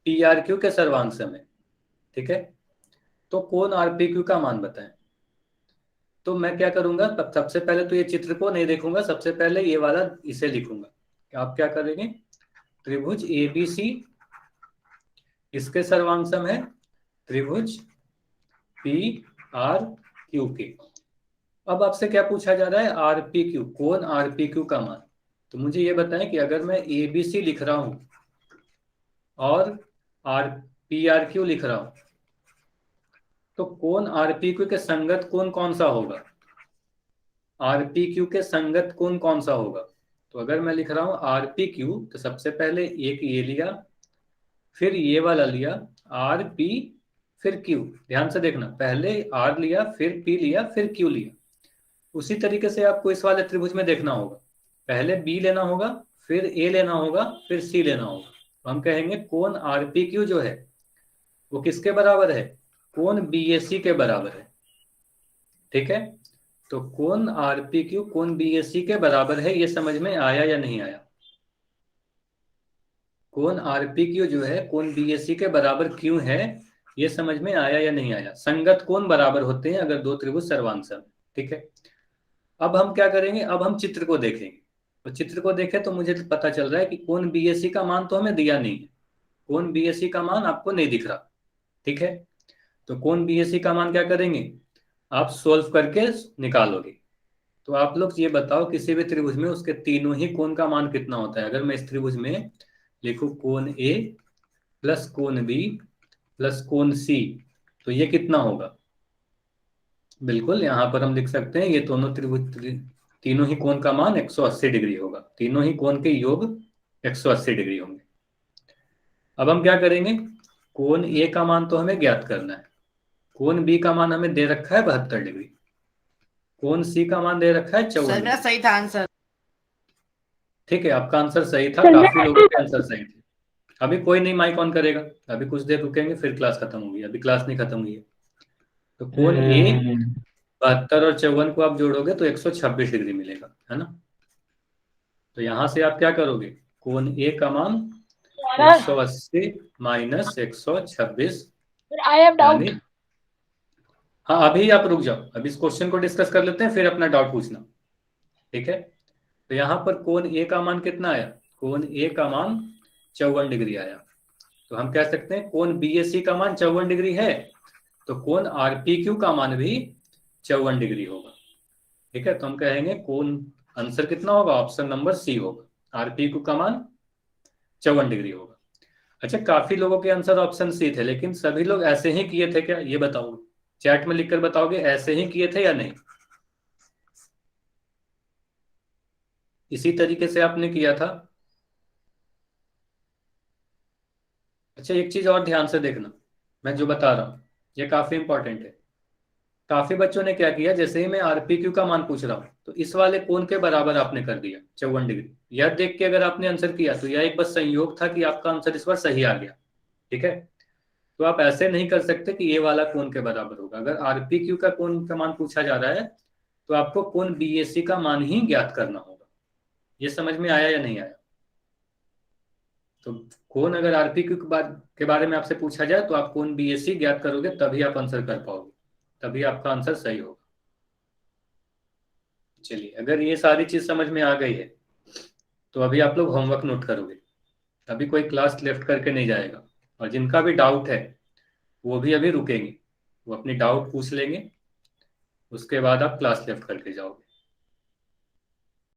पी आर क्यू के सर्वांसम है। ठीक है, तो कोण आरपीक्यू का मान बताएं। तो मैं क्या करूंगा, सबसे पहले तो ये चित्र को नहीं देखूंगा, सबसे पहले ये वाला इसे लिखूंगा। आप क्या करेंगे, त्रिभुज एबीसी इसके सर्वांसम है त्रिभुज पी आर क्यू के। अब आपसे क्या पूछा जा रहा है, आरपी क्यू, कोण आरपी क्यू का मान। तो मुझे ये बताएं कि अगर मैं एबीसी लिख रहा हूं और आर पी आर क्यू लिख रहा हूं, तो कोण आरपी क्यू के संगत कोण कौन सा होगा, आरपी क्यू के संगत कोण कौन सा होगा। तो अगर मैं लिख रहा हूं आरपी क्यू, तो सबसे पहले एक ये लिया, फिर ये वाला लिया, आर पी, फिर क्यू। ध्यान से देखना, पहले आर लिया, फिर पी लिया, फिर क्यू लिया। उसी तरीके से आपको इस वाले त्रिभुज में देखना होगा, पहले बी लेना होगा, फिर ए लेना होगा, फिर सी लेना होगा। तो हम कहेंगे कोण आरपी क्यू जो है वो किसके बराबर है, कोण बीएसी के बराबर है। ठीक है, तो कोण आरपी क्यू कोण बीएसी के बराबर है। ये समझ में आया या नहीं आया, कोण आरपी क्यू जो है कोण बीएसी के बराबर क्यों है, ये समझ में आया या नहीं आया। संगत कोण बराबर होते हैं अगर दो त्रिभुज सर्वांसम। ठीक है, अब हम क्या करेंगे, अब हम चित्र को देखेंगे। तो चित्र को देखें तो मुझे पता चल रहा है कि कोण बीएससी का मान तो हमें दिया नहीं है, कोण बीएससी का मान आपको नहीं दिख रहा। ठीक है, तो कोण बीएससी का मान क्या करेंगे, आप सोल्व करके निकालोगे। तो आप लोग ये बताओ, किसी भी त्रिभुज में उसके तीनों ही कोण का मान कितना होता है। अगर मैं इस त्रिभुज में लिखूं कोण ए प्लस कोण बी प्लस कोण सी, तो ये कितना होगा। बिल्कुल, यहां पर हम लिख सकते हैं ये दोनों त्रिभुज, तीनों ही कोण का मान 180 डिग्री होगा। तीनों ही कोण के योग 180 डिग्री होंगे। अब हम क्या करेंगे, कोण ए का मान तो हमें ज्ञात करना है। कोण बी का मान हमें दे रखा है 72 डिग्री, कोण सी का मान दे रखा है 54
सर मेरा
डिग्री।
सही था आंसर।
ठीक है, आपका आंसर सही था, काफी लोगों के आंसर सही थे। अभी कोई नहीं माइक ऑन करेगा, अभी कुछ देर रुकेंगे, फिर क्लास खत्म होगी, अभी क्लास नहीं खत्म हुई है। तो कोण ए 72 और 54 को आप जोड़ोगे तो 126 डिग्री मिलेगा, है ना। तो यहां से आप क्या करोगे, कोण ए का मान 180 माइनस 126,
आई हैव डाउट।
यानी हाँ अभी आप रुक जाओ, अभी इस क्वेश्चन को डिस्कस कर लेते हैं, फिर अपना डाउट पूछना। ठीक है, तो यहाँ पर कोण ए का मान कितना आया, कोण ए का मान 54 डिग्री आया। तो हम कह सकते हैं कोण बीएससी का मान 54 डिग्री है, तो कोण आरपीक्यू का मान भी 54 डिग्री होगा। ठीक है, तो हम कहेंगे कोण आंसर कितना होगा, ऑप्शन नंबर सी होगा, आरपीक्यू का मान 54 डिग्री होगा। अच्छा, काफी लोगों के आंसर ऑप्शन सी थे, लेकिन सभी लोग ऐसे ही किए थे क्या, ये बताओगे, चैट में लिखकर बताओगे ऐसे ही किए थे या नहीं, इसी तरीके से आपने किया था। अच्छा, एक चीज और ध्यान से देखना, मैं जो बता रहा हूं ये काफी इंपॉर्टेंट है। काफी बच्चों ने क्या किया, जैसे ही मैं आरपीक्यू का मान पूछ रहा हूं तो इस वाले कोण के बराबर आपने कर दिया 54 डिग्री। यह देख के अगर आपने आंसर किया तो यह एक बस संयोग था कि आपका आंसर इस बार सही आ गया। ठीक है, तो आप ऐसे नहीं कर सकते कि ये वाला कोण के बराबर होगा। अगर आरपीक्यू का कोण का मान पूछा जा रहा है तो आपको कोण बीएससी का मान ही ज्ञात करना होगा। ये समझ में आया या नहीं आया। तो कोण अगर आरपीक्यू के बारे में आपसे पूछा जाए तो आप कोण बीएससी ज्ञात करोगे, तभी आप आंसर कर पाओगे, तभी आपका आंसर सही होगा। चलिए, अगर ये सारी चीज समझ में आ गई है तो अभी आप लोग होमवर्क नोट करोगे, अभी कोई क्लास लेफ्ट करके नहीं जाएगा, और जिनका भी डाउट है वो भी अभी रुकेंगे, वो अपनी डाउट पूछ लेंगे, उसके बाद आप क्लास लेफ्ट करके जाओगे।